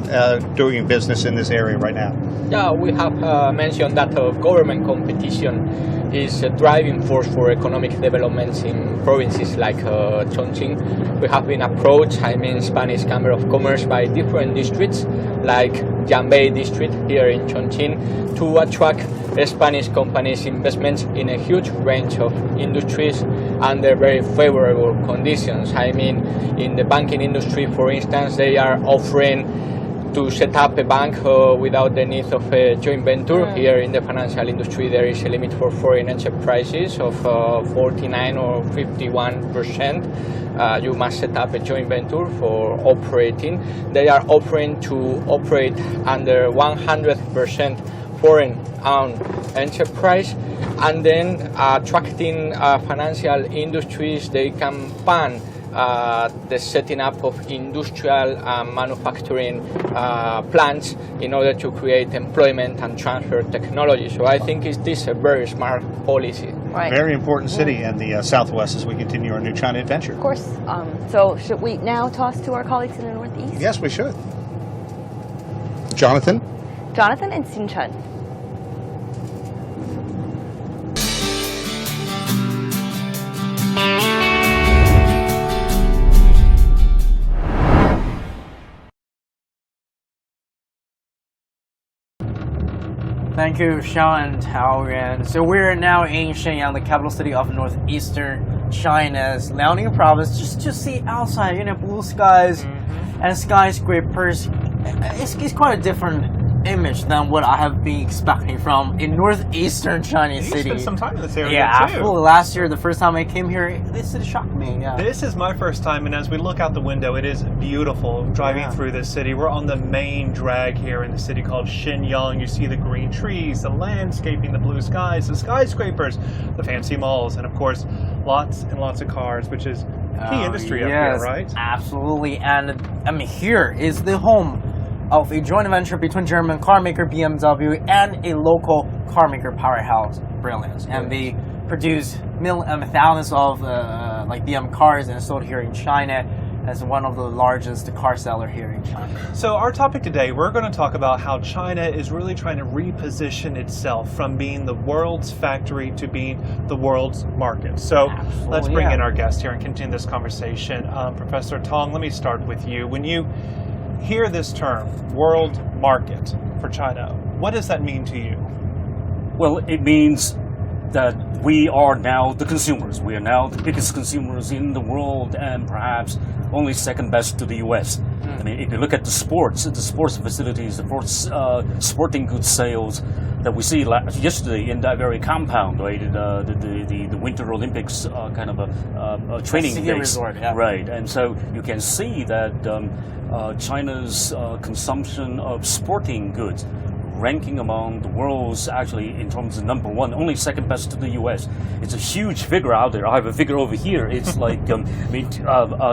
[SPEAKER 2] doing business in this area right now.
[SPEAKER 4] Yeah, we have mentioned that government competition is a driving force for economic developments in provinces like Chongqing. We have been approached, Spanish Chamber of Commerce, by different districts like Jiangbei district here in Chongqing to attract Spanish companies' investments in a huge range of industries under very favorable conditions. In the banking industry, for instance, they are offering to set up a bank without the need of a joint venture. Here in the financial industry, there is a limit for foreign enterprises of 49 or 51%. You must set up a joint venture for operating. They are offering to operate under 100% foreign-owned enterprise, and then attracting financial industries. They can ban the setting up of industrial manufacturing plants in order to create employment and transfer technology. So I think this is a very smart policy.
[SPEAKER 1] Right.
[SPEAKER 2] Very important city in the Southwest as we continue our new China adventure.
[SPEAKER 1] Of course. So should we now toss to our colleagues in the Northeast?
[SPEAKER 2] Yes, we should. Jonathan?
[SPEAKER 1] Jonathan and Xinchen.
[SPEAKER 12] Thank you, Sean and Taoyuan. So we're now in Shenyang, the capital city of northeastern China's Liaoning province, just to see outside, blue skies and skyscrapers. It's quite a different image than what I have been expecting from a northeastern Chinese city.
[SPEAKER 13] You spent some time in this area
[SPEAKER 12] too. Absolutely. Last year, the first time I came here, this city shocked me. Yeah.
[SPEAKER 13] This is my first time, and as we look out the window, it is beautiful driving through this city. We're on the main drag here in the city called Shenyang. You see the green trees, the landscaping, the blue skies, the skyscrapers, the fancy malls, and of course, lots and lots of cars, which is key industry up here, right?
[SPEAKER 12] Absolutely. And here is the home of a joint venture between German car maker BMW and a local car maker powerhouse, Brilliance. And they produce thousands of like BM cars and sold here in China. as one of the largest car seller here in China.
[SPEAKER 13] So our topic today, we're going to talk about how China is really trying to reposition itself from being the world's factory to being the world's market. So let's bring in our guest here and continue this conversation. Professor Tong, let me start with you. When you hear this term, world market for China, what does that mean to you?
[SPEAKER 14] Well, it means that we are now the consumers. We are now the biggest consumers in the world and perhaps only second best to the US. I mean, if you look at the sports facilities, the sporting goods sales that we see yesterday in that very compound, right? The Winter Olympics kind of a training base.
[SPEAKER 12] Resort, yeah.
[SPEAKER 14] Right, and so you can see that China's consumption of sporting goods ranking among the world's actually in terms of number one, only second best to the US. It's a huge figure out there. I have a figure over here. It's like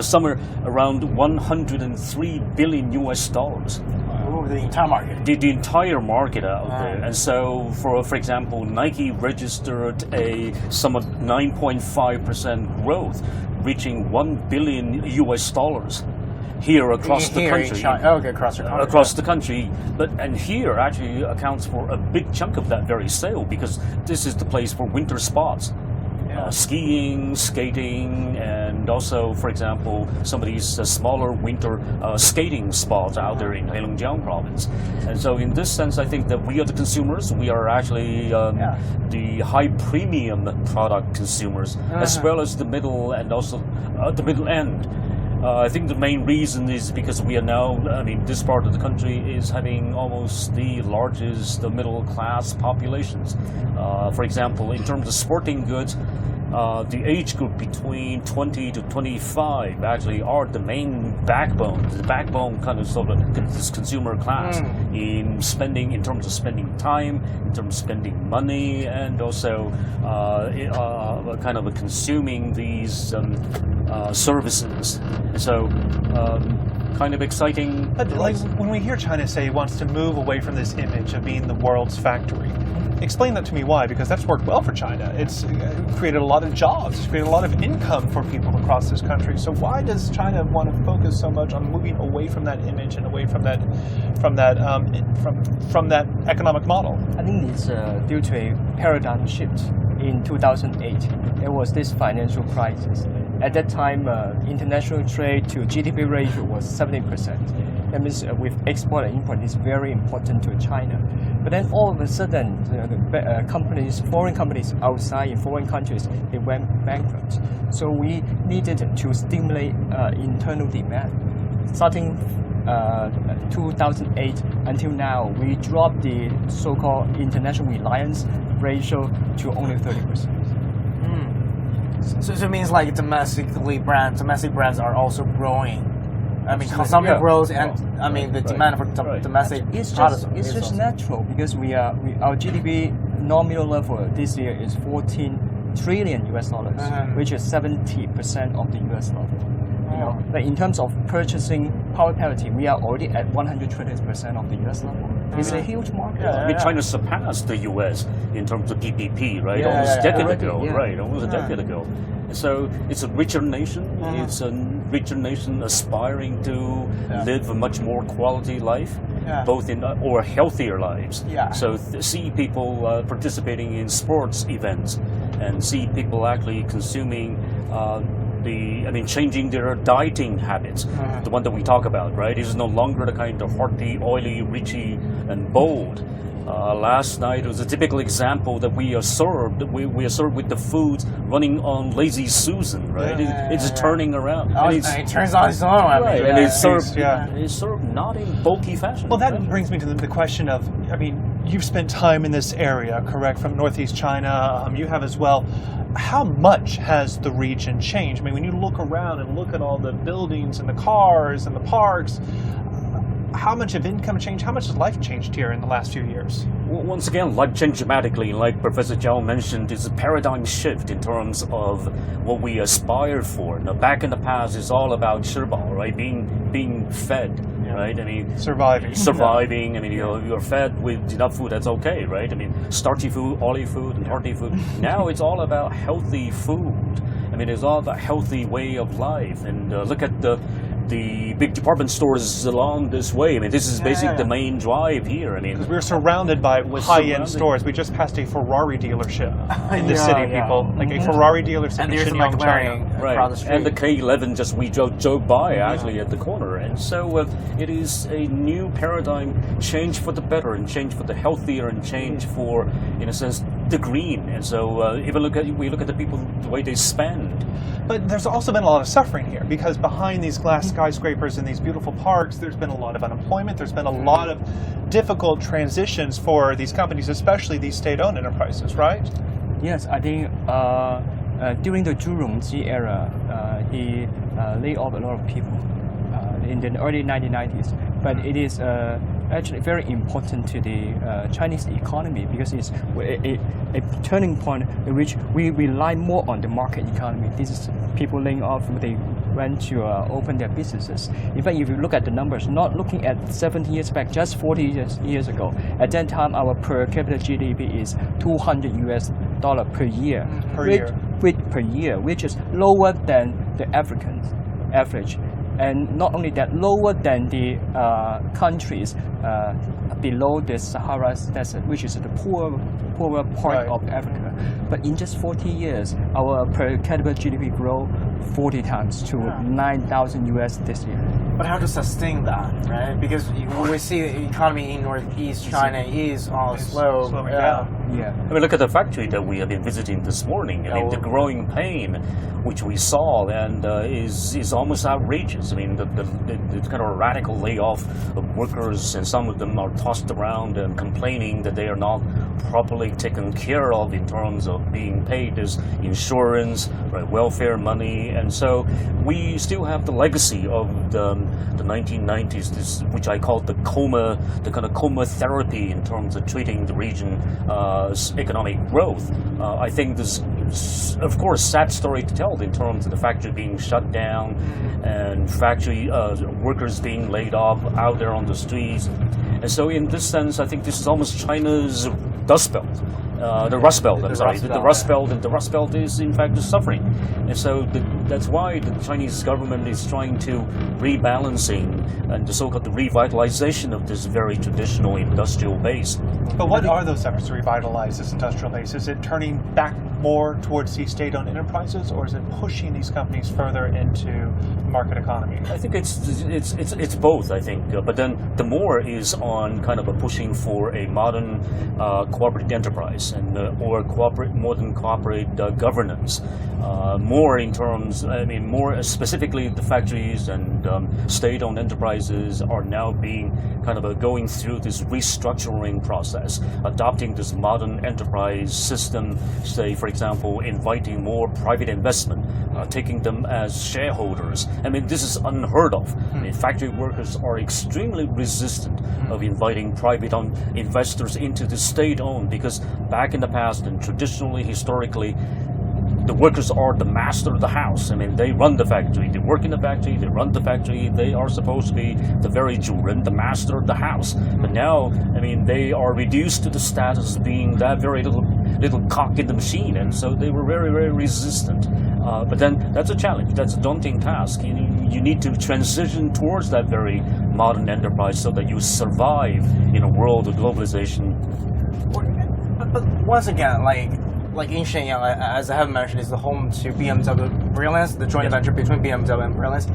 [SPEAKER 14] somewhere around 103 billion US dollars.
[SPEAKER 12] Oh, the entire market.
[SPEAKER 14] The entire market out there. And so, for example, Nike registered a somewhat 9.5% growth, reaching $1 billion US dollars. Here across the country. Across the country. And here actually accounts for a big chunk of that very sale because this is the place for winter sports. Skiing, skating, and also, for example, some of these smaller winter skating spots out there in Heilongjiang province. And so in this sense, I think that we are the consumers. We are actually the high premium product consumers, as well as the middle and also the middle end. I think the main reason is because we are now, this part of the country is having almost the largest middle class populations. For example, in terms of sporting goods, the age group between 20 to 25 actually are the main backbone, kind of sort of this consumer class in terms of spending time, in terms of spending money, and also kind of consuming these services. So kind of exciting.
[SPEAKER 13] But like when we hear China say it wants to move away from this image of being the world's factory, explain that to me why, because that's worked well for China. It's created a lot of jobs, it's created a lot of income for people across this country. So why does China want to focus so much on moving away from that image and away from that economic model?
[SPEAKER 15] I think it's due to a paradigm shift. In 2008, there was this financial crisis. At that time, international trade to GDP ratio was 70%. That means with export and import is very important to China. But then all of a sudden, the foreign companies outside in foreign countries, they went bankrupt. So we needed to stimulate internal demand. Starting 2008 until now, we dropped the so-called international reliance ratio to only 30%.
[SPEAKER 12] So it means like domestic brands are also growing. Consumption grows, and the demand for domestic products.
[SPEAKER 15] It's just natural because our GDP nominal level this year is 14 trillion US dollars, which is 70% of the US level. But in terms of purchasing power parity, we are already at 120% of the US level. It's a huge market.
[SPEAKER 14] China surpassed the US in terms of PPP, right? Almost a decade ago, right? Almost a decade ago. So it's a richer nation. It's a richer nation aspiring to live a much more quality life, both or healthier lives. So see people participating in sports events, and see people actually consuming. Changing their dieting habits, the one that we talk about, right? It is no longer the kind of hearty, oily, richy, and bold. Last night was a typical example that we are served. We are served with the food running on Lazy Susan, right? It's turning around.
[SPEAKER 12] It turns on its own.
[SPEAKER 14] Right, and it's served not in bulky fashion.
[SPEAKER 13] Well, that brings me to the question of, you've spent time in this area, correct, from Northeast China. You have as well. How much has the region changed? When you look around and look at all the buildings and the cars and the parks, how much have income changed? How much has life changed here in the last few years?
[SPEAKER 14] Well, once again, life changed dramatically. Like Professor Zhao mentioned, it's a paradigm shift in terms of what we aspire for. Now, back in the past, it's all about 吃饱, right? Being fed, right? Surviving. You're fed with enough food, that's okay, right? Starchy food, oily food, and hearty food. Now it's all about healthy food. It's all about healthy way of life. And look at the the big department stores along this way. I mean, this is basically the main drive here. I mean,
[SPEAKER 13] because we're surrounded by high-end stores. We just passed a Ferrari dealership in the city, people. Like a Ferrari dealership in Shenyang, China.
[SPEAKER 14] Right, and the K11 just we drove by actually at the corner, and so it is a new paradigm change for the better, and change for the healthier, and change for, in a sense, the green. And so even we look at the people, the way they spend.
[SPEAKER 13] But there's also been a lot of suffering here, because behind these glass skyscrapers and these beautiful parks, there's been a lot of unemployment. There's been a lot of difficult transitions for these companies, especially these state-owned enterprises, right?
[SPEAKER 15] Yes, I think during the Zhu Rongji era, he laid off a lot of people in the early 1990s. But it is actually very important to the Chinese economy, because it's a turning point in which we rely more on the market economy. This is people laying off, they went to open their businesses. In fact, if you look at the numbers, not looking at 70 years back, just 40 years ago, at that time our per capita GDP is $200 per year. Per year, which is lower than the African average. And not only that, lower than the countries below the Sahara Desert, which is the poorer part of Africa. But in just 40 years, our per capita GDP grew 40 times to 9,000 US this year.
[SPEAKER 12] But how to sustain that, right? Because we see the economy in Northeast China is slowing down.
[SPEAKER 14] Yeah. I mean, look at the factory that we have been visiting this morning. I mean, the growing pain which we saw and is almost outrageous. I mean, the kind of radical layoff of workers, and some of them are tossed around and complaining that they are not properly taken care of in terms of being paid as insurance, welfare money, and so we still have the legacy of the 1990s, which I call the kind of coma therapy in terms of treating the region's economic growth. I think this, of course, sad story to tell in terms of the factory being shut down and factory workers being laid off out there on the streets. And so in this sense, I think this is almost China's Dust Belt. The Rust Belt, I'm sorry. The Rust Belt, and the Rust Belt is in fact suffering. And so that's why the Chinese government is trying to rebalancing and the so-called revitalization of this very traditional industrial base.
[SPEAKER 13] But what are those efforts to revitalize this industrial base? Is it turning back more towards these state-owned enterprises, or is it pushing these companies further into the market economy?
[SPEAKER 14] I think it's both, I think. But then the more is on kind of a pushing for a modern cooperative enterprise and or modern corporate governance. More in terms, I mean, more specifically, the factories and state-owned enterprises are now being kind of going through this restructuring process, adopting this modern enterprise system, say, for example, inviting more private investment, taking them as shareholders. I mean, this is unheard of. I mean, factory workers are extremely resistant of inviting private investors into the state-owned, because back in the past and traditionally, historically, the workers are the master of the house. I mean, they run the factory, they work in the factory, they run the factory, they are supposed to be the very juren, the master of the house. But now, I mean, they are reduced to the status of being that very little cock in the machine, and so they were very, very resistant. But then that's a challenge, that's a daunting task. You need to transition towards that very modern enterprise so that you survive in a world of globalization.
[SPEAKER 12] But once again, like in Shenyang, as I have mentioned, is the home to BMW Brilliance, the joint venture between BMW and Brilliance.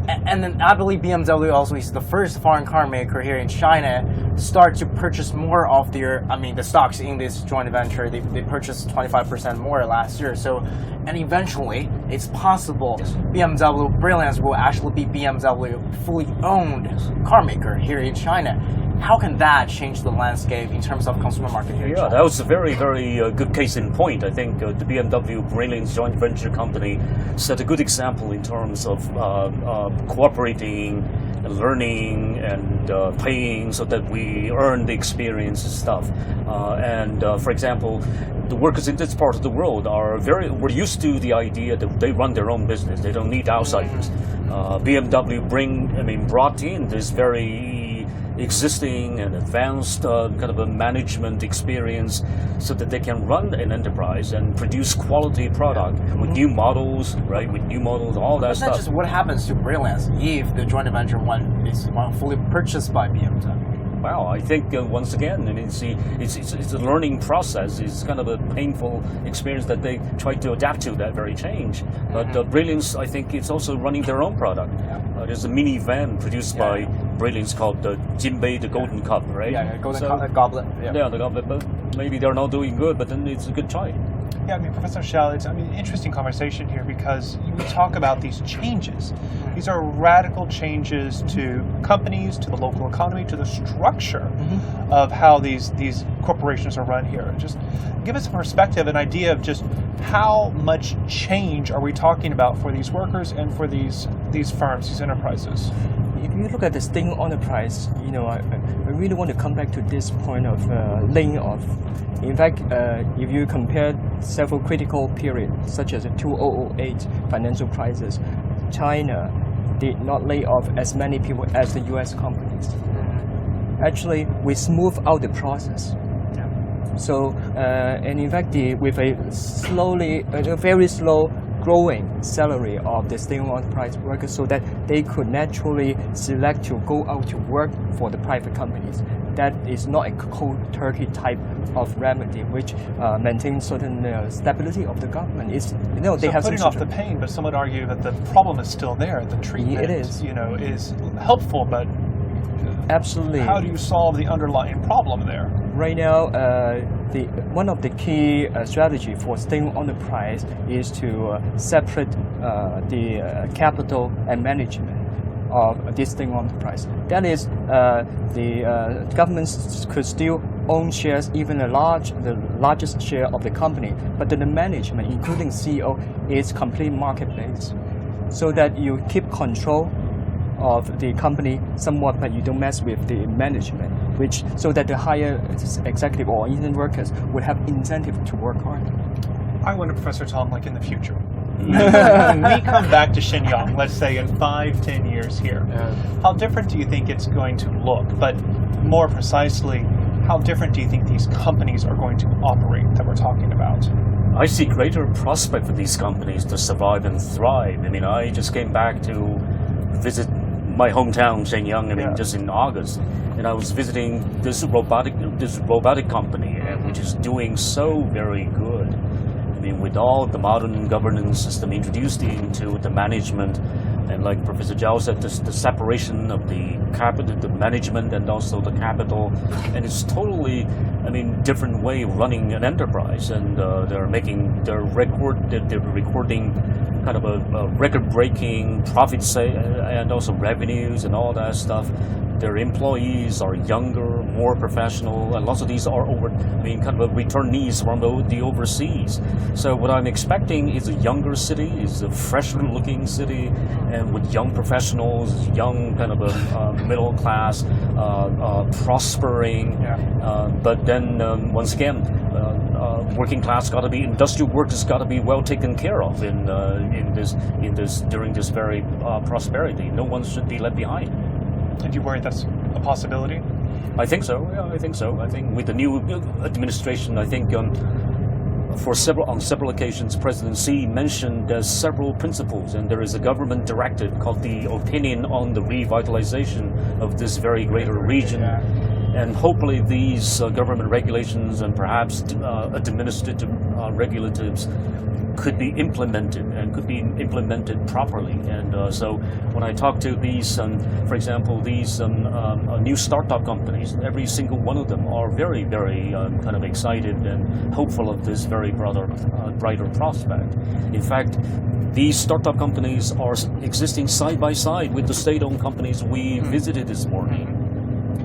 [SPEAKER 12] And then I believe BMW also is the first foreign car maker here in China to start to purchase more of the stocks in this joint venture. They purchased 25% more last year. So, and eventually, it's possible BMW Brilliance will actually be BMW fully owned car maker here in China. How can that change the landscape in terms of consumer market here?
[SPEAKER 14] Yeah, that was a very, very good case in point. I think the BMW Brilliance joint venture company set a good example in terms of cooperating, learning, and paying so that we earn the experience and stuff. For example, the workers in this part of the world we're used to the idea that they run their own business. They don't need outsiders. BMW brought in this very existing and advanced kind of a management experience so that they can run an enterprise and produce quality product with new models, right? With new models, all that
[SPEAKER 12] But
[SPEAKER 14] stuff.
[SPEAKER 12] that's just what happens to Brilliance if the joint venture one is fully purchased by BMW.
[SPEAKER 14] Wow, I think once again, I mean, it's a learning process. It's kind of a painful experience that they try to adapt to that very change. But Brilliance, I think, it's also running their own product. There's a minivan produced by Brilliance called the Jinbei, the Golden Cup, right?
[SPEAKER 12] Yeah, golden goblet.
[SPEAKER 14] Yeah, the goblet. But maybe they're not doing good, but then it's a good try.
[SPEAKER 13] Yeah, I mean, Professor Xiao, it's interesting conversation here because we talk about these changes. These are radical changes to companies, to the local economy, to the structure of how these corporations are run here. Just give us a perspective, an idea of just how much change are we talking about for these workers and for these firms, these enterprises?
[SPEAKER 15] If you look at the state-owned enterprise, I really want to come back to this point of laying off. In fact, if you compare several critical periods, such as the 2008 financial crisis, China did not lay off as many people as the U.S. companies. Actually, we smooth out the process. So, and in fact, with a very slow growing salary of the state-owned enterprise workers, so that they could naturally select to go out to work for the private companies. That is not a cold turkey type of remedy, which maintains certain stability of the government. They
[SPEAKER 13] so
[SPEAKER 15] have
[SPEAKER 13] putting off the pain, but some would argue that the problem is still there. The treatment, is helpful, but
[SPEAKER 15] absolutely.
[SPEAKER 13] How do you solve the underlying problem there?
[SPEAKER 15] Right now, one of the key strategy for state-owned enterprise is to separate the capital and management of this state-owned enterprise. That is, the governments could still own shares, even the largest share of the company, but the management, including CEO, is complete market-based, so that you keep control of the company somewhat, but you don't mess with the management, so that the higher executive or intern workers would have incentive to work hard.
[SPEAKER 13] I wonder, Professor Tong, like in the future, when we come back to Shenyang, let's say in 5-10 years here, how different do you think it's going to look? But more precisely, how different do you think these companies are going to operate that we're talking about?
[SPEAKER 14] I see greater prospect for these companies to survive and thrive. I mean, I just came back to visit my hometown, Shenyang, just in August, and I was visiting this robotic company, which is doing so very good. I mean, with all the modern governance system introduced into the management, and like Professor Zhao said, the separation of the capital, the management, and also the capital, and it's totally, different way of running an enterprise, and they're recording kind of a record-breaking profits and also revenues and all that stuff. Their employees are younger, more professional, and lots of these are kind of returnees from the overseas. So what I'm expecting is a younger city, is a fresher-looking city, and with young professionals, young kind of a middle class, prospering. But then once again, working class got to be, industrial workers got to be well taken care of during this very prosperity. No one should be left behind.
[SPEAKER 13] And do you worry that's a possibility?
[SPEAKER 14] I think so. Yeah, I think so. I think with the new administration, I think on several occasions, President Xi mentioned several principles, and there is a government directive called the Opinion on the Revitalization of this very greater region. And hopefully these government regulations and perhaps administrative regulatives could be implemented and could be implemented properly. And so when I talk to these, for example, these new startup companies, every single one of them are very, very kind of excited and hopeful of this very brighter prospect. In fact, these startup companies are existing side by side with the state-owned companies we visited this morning.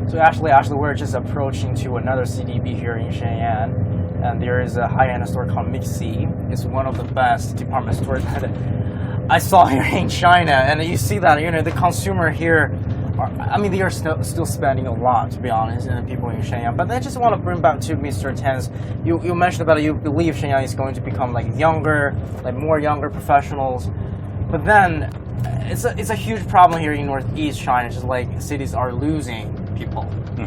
[SPEAKER 12] So actually, we're just approaching to another CDB here in Shenyang. And there is a high-end store called Mixi. It's one of the best department stores that I saw here in China. And you see that, the consumer here, they are still spending a lot, to be honest, and people in Shenyang. But I just want to bring back to Mr. Tan's. You mentioned about you believe Shenyang is going to become more younger professionals. But then it's a huge problem here in Northeast China. Just like cities are losing people.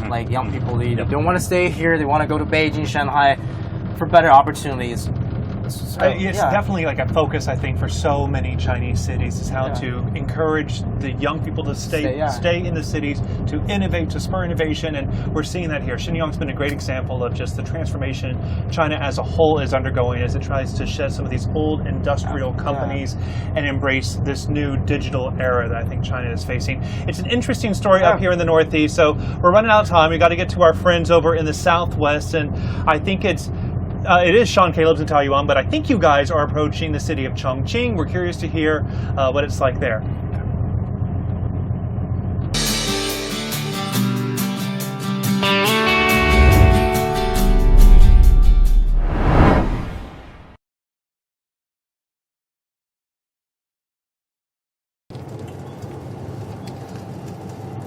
[SPEAKER 12] Like young people, they don't want to stay here. They want to go to Beijing, Shanghai, for better opportunities. So,
[SPEAKER 13] It's definitely like a focus, I think, for so many Chinese cities is how to encourage the young people to stay in the cities, to innovate, to spur innovation, and we're seeing that here. Shenyang's been a great example of just the transformation China as a whole is undergoing as it tries to shed some of these old industrial companies and embrace this new digital era that I think China is facing. It's an interesting story up here in the Northeast, so we're running out of time. We got to get to our friends over in the Southwest, and I think it is Sean Caleb's in Taoyuan, but I think you guys are approaching the city of Chongqing. We're curious to hear what it's like there.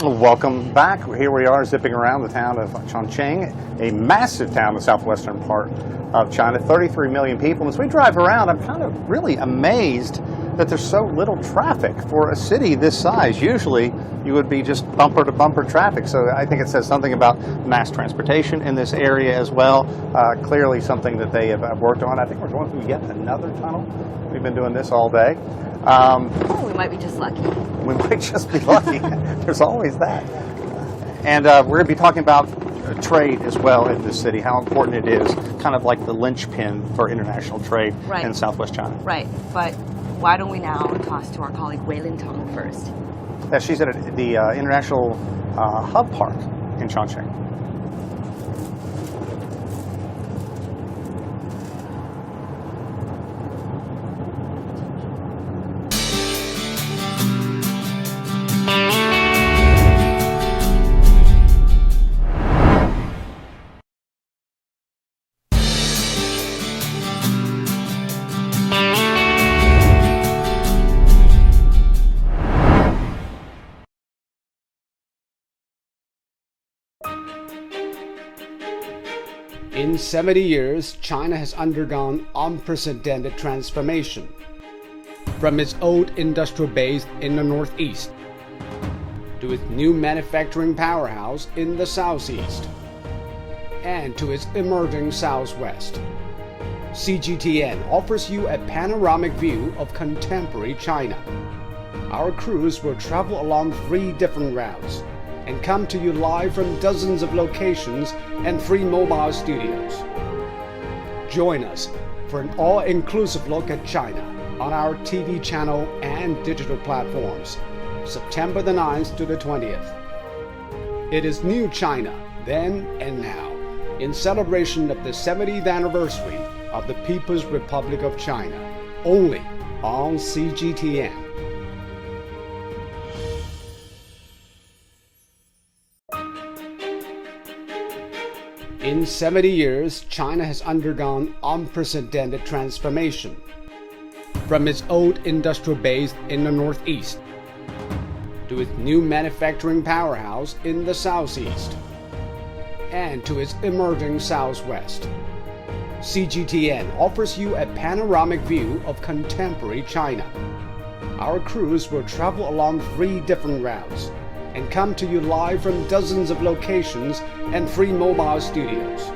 [SPEAKER 2] Welcome back. Here we are zipping around the town of Chongqing, a massive town in the southwestern part of China, 33 million people. As we drive around, I'm kind of really amazed that there's so little traffic for a city this size. Usually you would be just bumper to bumper traffic. So I think it says something about mass transportation in this area as well. Clearly something that they have worked on. I think we're going through yet another tunnel. We've been doing this all day.
[SPEAKER 1] We might be just lucky.
[SPEAKER 2] We might just be lucky. There's always that. And we're going to be talking about trade as well in this city, how important it is, kind of like the linchpin for international trade in Southwest China.
[SPEAKER 1] Right, but why don't we now toss to our colleague Weilin Tong first?
[SPEAKER 2] Yeah, she's at the International Hub Park in Chongqing.
[SPEAKER 16] In 70 years, China has undergone unprecedented transformation. From its old industrial base in the northeast to its new manufacturing powerhouse in the southeast and to its emerging southwest, CGTN offers you a panoramic view of contemporary China. Our crews will travel along 3 different routes and come to you live from dozens of locations and free mobile studios. Join us for an all-inclusive look at China on our TV channel and digital platforms, September the 9th to the 20th. It is New China, then and now, in celebration of the 70th anniversary of the People's Republic of China, only on CGTN. In 70 years, China has undergone unprecedented transformation. From its old industrial base in the northeast to its new manufacturing powerhouse in the southeast and to its emerging southwest, CGTN offers you a panoramic view of contemporary China. Our crews will travel along 3 different routes and come to you live from dozens of locations and free mobile studios.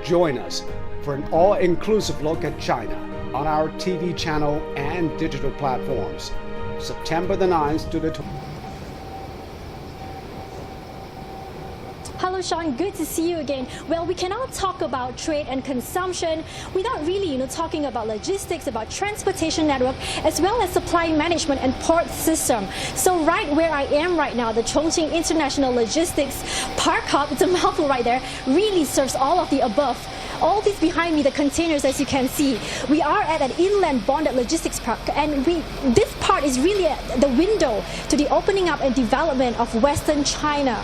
[SPEAKER 16] Join us for an all-inclusive look at China on our TV channel and digital platforms, September the 9th to the 20th.
[SPEAKER 17] Hello, Sean. Good to see you again. Well, we cannot talk about trade and consumption without really, talking about logistics, about transportation network, as well as supply management and port system. So right where I am right now, the Chongqing International Logistics Park Hub, it's a mouthful right there, really serves all of the above. All these behind me, the containers, as you can see, we are at an inland bonded logistics park, and this part is really the window to the opening up and development of Western China.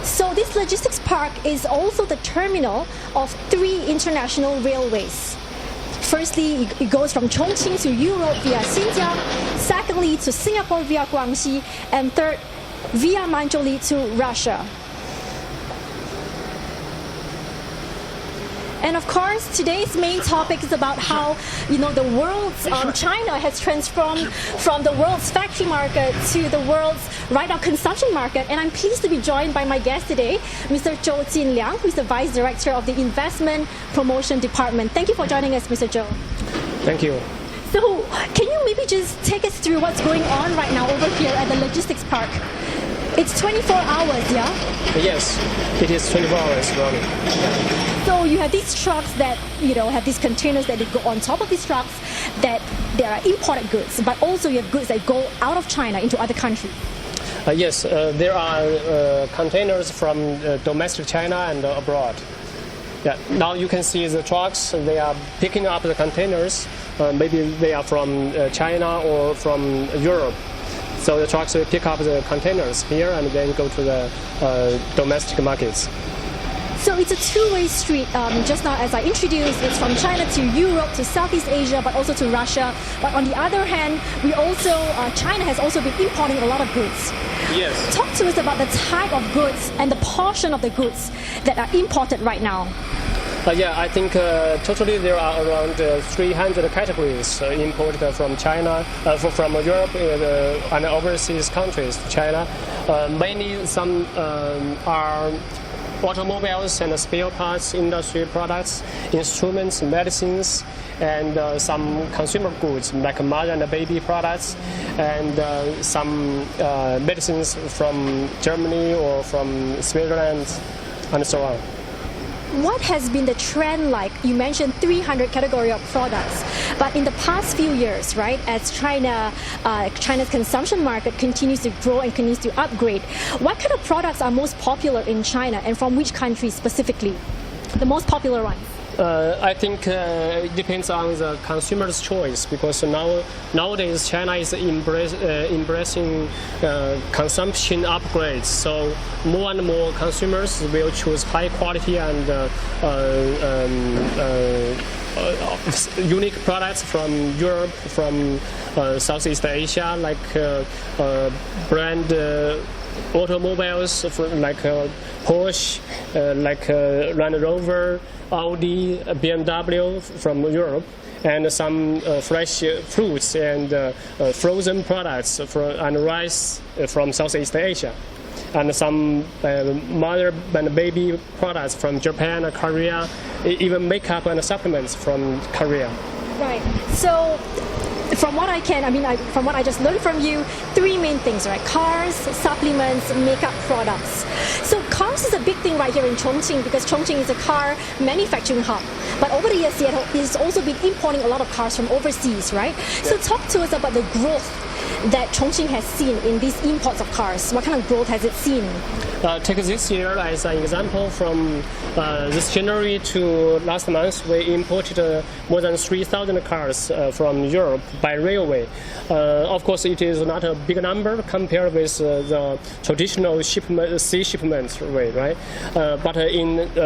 [SPEAKER 17] So this logistics park is also the terminal of 3 international railways. Firstly, it goes from Chongqing to Europe via Xinjiang, secondly to Singapore via Guangxi, and third, via Manzhouli to Russia. And of course, today's main topic is about how, the world's China has transformed from the world's factory market to the world's right now consumption market. And I'm pleased to be joined by my guest today, Mr. Zhou Jinliang, who is the Vice Director of the Investment Promotion Department. Thank you for joining us, Mr. Zhou.
[SPEAKER 18] Thank you.
[SPEAKER 17] So, can you maybe just take us through what's going on right now over here at the logistics park? It's 24 hours, yeah?
[SPEAKER 18] Yes, it is 24 hours running.
[SPEAKER 17] So you have these trucks that, have these containers that they go on top of these trucks that there are imported goods, but also you have goods that go out of China into other countries.
[SPEAKER 18] Yes, there are containers from domestic China and abroad. Yeah, now you can see the trucks, they are picking up the containers. Maybe they are from China or from Europe. So the trucks will pick up the containers here and then go to the domestic markets.
[SPEAKER 17] So it's a two-way street. Just now, as I introduced, it's from China to Europe, to Southeast Asia, but also to Russia. But on the other hand, China has also been importing a lot of goods.
[SPEAKER 18] Yes.
[SPEAKER 17] Talk to us about the type of goods and the portion of the goods that are imported right now.
[SPEAKER 18] Yeah, I think totally there are around 300 categories imported from China, from Europe and overseas countries to China. Mainly some are automobiles and spare parts, industry products, instruments, medicines, and some consumer goods like mother and baby products, and some medicines from Germany or from Switzerland, and so on.
[SPEAKER 17] What has been the trend like? You mentioned 300 category of products, but in the past few years, right, as China's consumption market continues to grow and continues to upgrade, what kind of products are most popular in China and from which countries specifically? The most popular ones?
[SPEAKER 18] I think it depends on the consumer's choice, because nowadays China is embracing consumption upgrades. So more and more consumers will choose high quality and unique products from Europe, from Southeast Asia, like brand automobiles like Porsche, like Land Rover, Audi, BMW from Europe, and some fresh fruits and frozen products and rice from Southeast Asia, and some mother and baby products from Japan and Korea, even makeup and supplements from Korea.
[SPEAKER 17] Right. So, from what I just learned from you, three main things, right? Cars, supplements, makeup products. So cars is a big thing right here in Chongqing, because Chongqing is a car manufacturing hub. But over the years, Seattle has also been importing a lot of cars from overseas, right? Yeah. So talk to us about the growth that Chongqing has seen in these imports of cars. What kind of growth has it seen?
[SPEAKER 18] Take this year as an example. From this January to last month, we imported more than 3,000 cars from Europe by railway. Of course, it is not a big number compared with the traditional sea shipment rate, right? But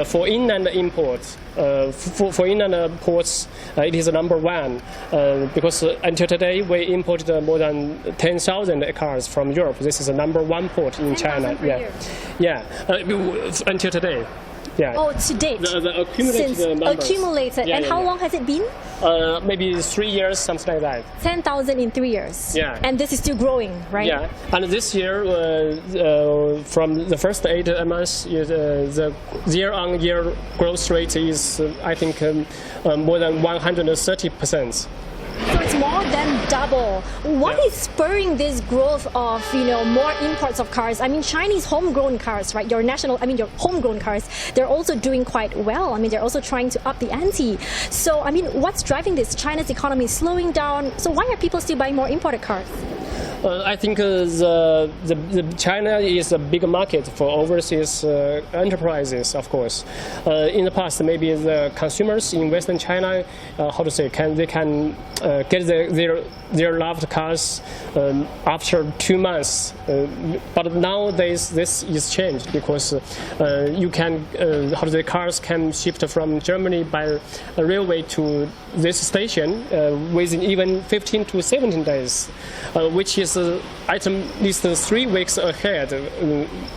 [SPEAKER 18] for inland imports, for inland ports, it is number one, because until today we imported more than 10,000 cars from Europe. This is the number one port in China. Yeah, until today. Yeah.
[SPEAKER 17] Oh, to date.
[SPEAKER 18] The accumulated numbers.
[SPEAKER 17] Accumulated.
[SPEAKER 18] Yeah,
[SPEAKER 17] and how long has it been?
[SPEAKER 18] Maybe 3 years, something like that.
[SPEAKER 17] 10,000 in 3 years.
[SPEAKER 18] Yeah.
[SPEAKER 17] And this is still growing, right?
[SPEAKER 18] Yeah. And this year, from the first 8 months, the year-on-year growth rate is, I think, more than 130%.
[SPEAKER 17] So it's more than double. What is spurring this growth of more imports of cars? I mean, Chinese homegrown cars, right? Your homegrown cars, they're also doing quite well. I mean, they're also trying to up the ante. So, I mean, what's driving this? China's economy is slowing down. So why are people still buying more imported cars?
[SPEAKER 18] I think China is a big market for overseas enterprises, of course. In the past, maybe the consumers in Western China, they can get their loved cars after 2 months. But nowadays, this is changed, because cars can shift from Germany by railway to this station within even 15 to 17 days, which is is at least 3 weeks ahead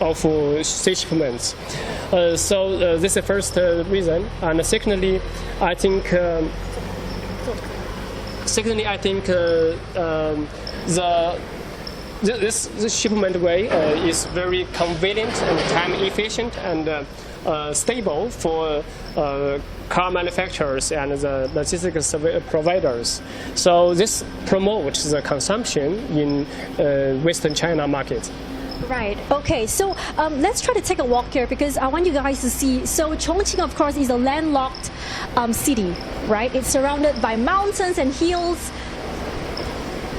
[SPEAKER 18] of sea shipments. So this is the first reason. And secondly, I think this shipment way is very convenient and time efficient and stable for car manufacturers and the logistics providers. So this promotes the consumption in Western China market.
[SPEAKER 17] Right. Okay. So let's try to take a walk here because I want you guys to see. So Chongqing, of course, is a landlocked city, right? It's surrounded by mountains and hills.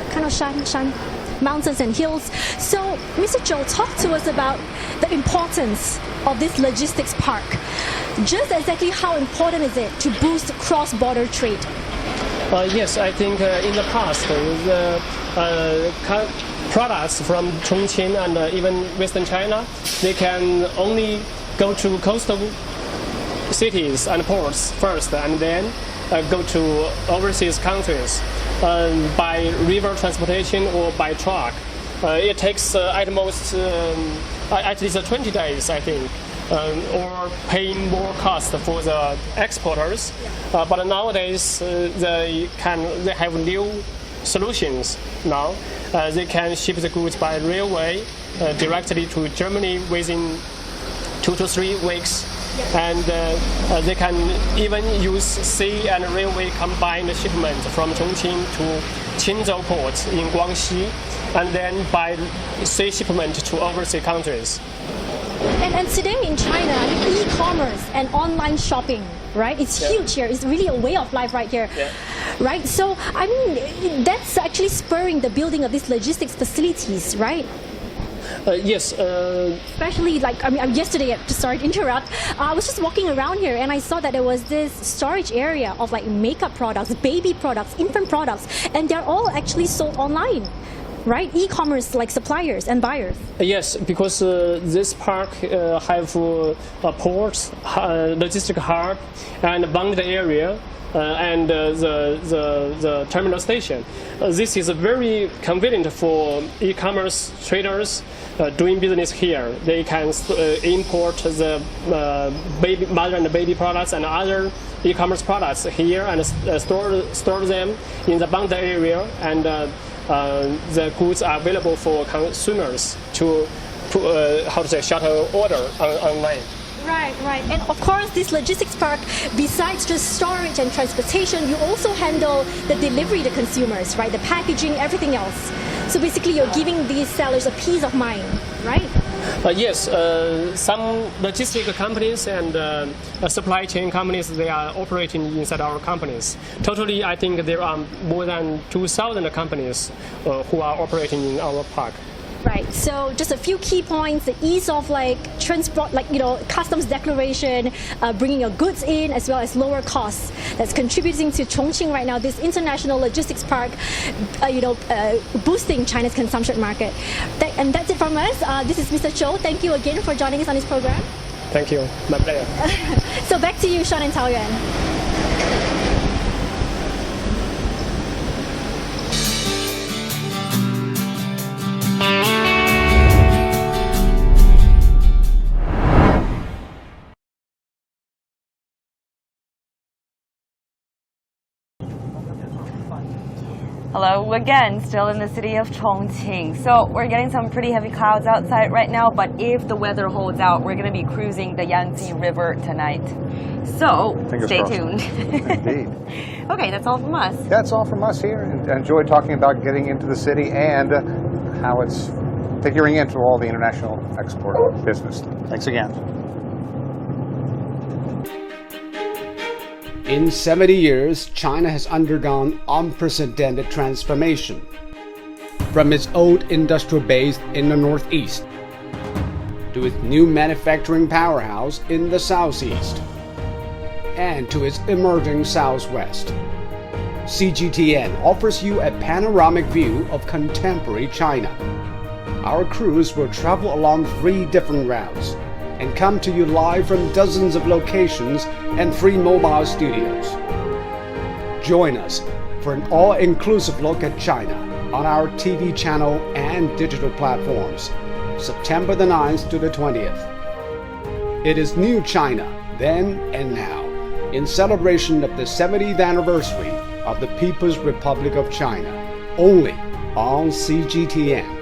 [SPEAKER 17] Kind of shan. Mountains and hills. So, Mr. Zhou, talk to us about the importance of this logistics park. Just exactly how important is it to boost cross-border trade?
[SPEAKER 18] Yes, I think in the past, the products from Chongqing and even Western China, they can only go to coastal cities and ports first, and then go to overseas countries by river transportation or by truck. It takes at most at least 20 days, I think, or paying more cost for the exporters. But nowadays they have new solutions now. They can ship the goods by railway directly to Germany within 2 to 3 weeks. And they can even use sea and railway combined shipment from Chongqing to Chengdu port in Guangxi, and then by sea shipment to overseas countries.
[SPEAKER 17] And today in China, e-commerce and online shopping, right? It's huge here. It's really a way of life right here, right? So, I mean, that's actually spurring the building of these logistics facilities, right?
[SPEAKER 18] Yes.
[SPEAKER 17] Especially like, I mean, yesterday, sorry to interrupt, I was just walking around here and I saw that there was this storage area of like makeup products, baby products, infant products, and they're all actually sold online. Right, e-commerce like suppliers and buyers.
[SPEAKER 18] Yes, because this park have ports, logistic hub, and bounded area, and the terminal station. This is very convenient for e-commerce traders doing business here. They can import the baby, mother and baby products and other e-commerce products here and store them in the bounded area, and the goods are available for consumers to shuttle order online.
[SPEAKER 17] Right. And of course, this logistics park, besides just storage and transportation, you also handle the delivery to consumers, right? The packaging, everything else. So basically, you're giving these sellers a peace of mind, right?
[SPEAKER 18] Yes, some logistic companies and supply chain companies, they are operating inside our companies. Totally, I think there are more than 2,000 companies who are operating in our park.
[SPEAKER 17] Right. So just a few key points: the ease of like transport, like customs declaration, bringing your goods in, as well as lower costs. That's contributing to Chongqing right now. This international logistics park, boosting China's consumption market. And that's it from us. This is Mr. Zhou. Thank you again for joining us on this program.
[SPEAKER 18] Thank you. My pleasure.
[SPEAKER 17] So back to you, Sean and Taoyuan.
[SPEAKER 1] Hello again, still in the city of Chongqing. So we're getting some pretty heavy clouds outside right now, but if the weather holds out, we're going to be cruising the Yangtze River tonight. So stay tuned.
[SPEAKER 2] Indeed.
[SPEAKER 1] Okay, that's all from us.
[SPEAKER 2] That's all from us here. And I enjoyed talking about getting into the city and how it's figuring into all the international export business. Thanks again.
[SPEAKER 16] In 70 years, China has undergone unprecedented transformation. From its old industrial base in the northeast to its new manufacturing powerhouse in the southeast and to its emerging southwest, CGTN offers you a panoramic view of contemporary China. Our crews will travel along 3 different routes and come to you live from dozens of locations and free mobile studios. Join us for an all-inclusive look at China on our TV channel and digital platforms, September the 9th to the 20th. It is New China, then and now, in celebration of the 70th anniversary of the People's Republic of China, only on CGTN.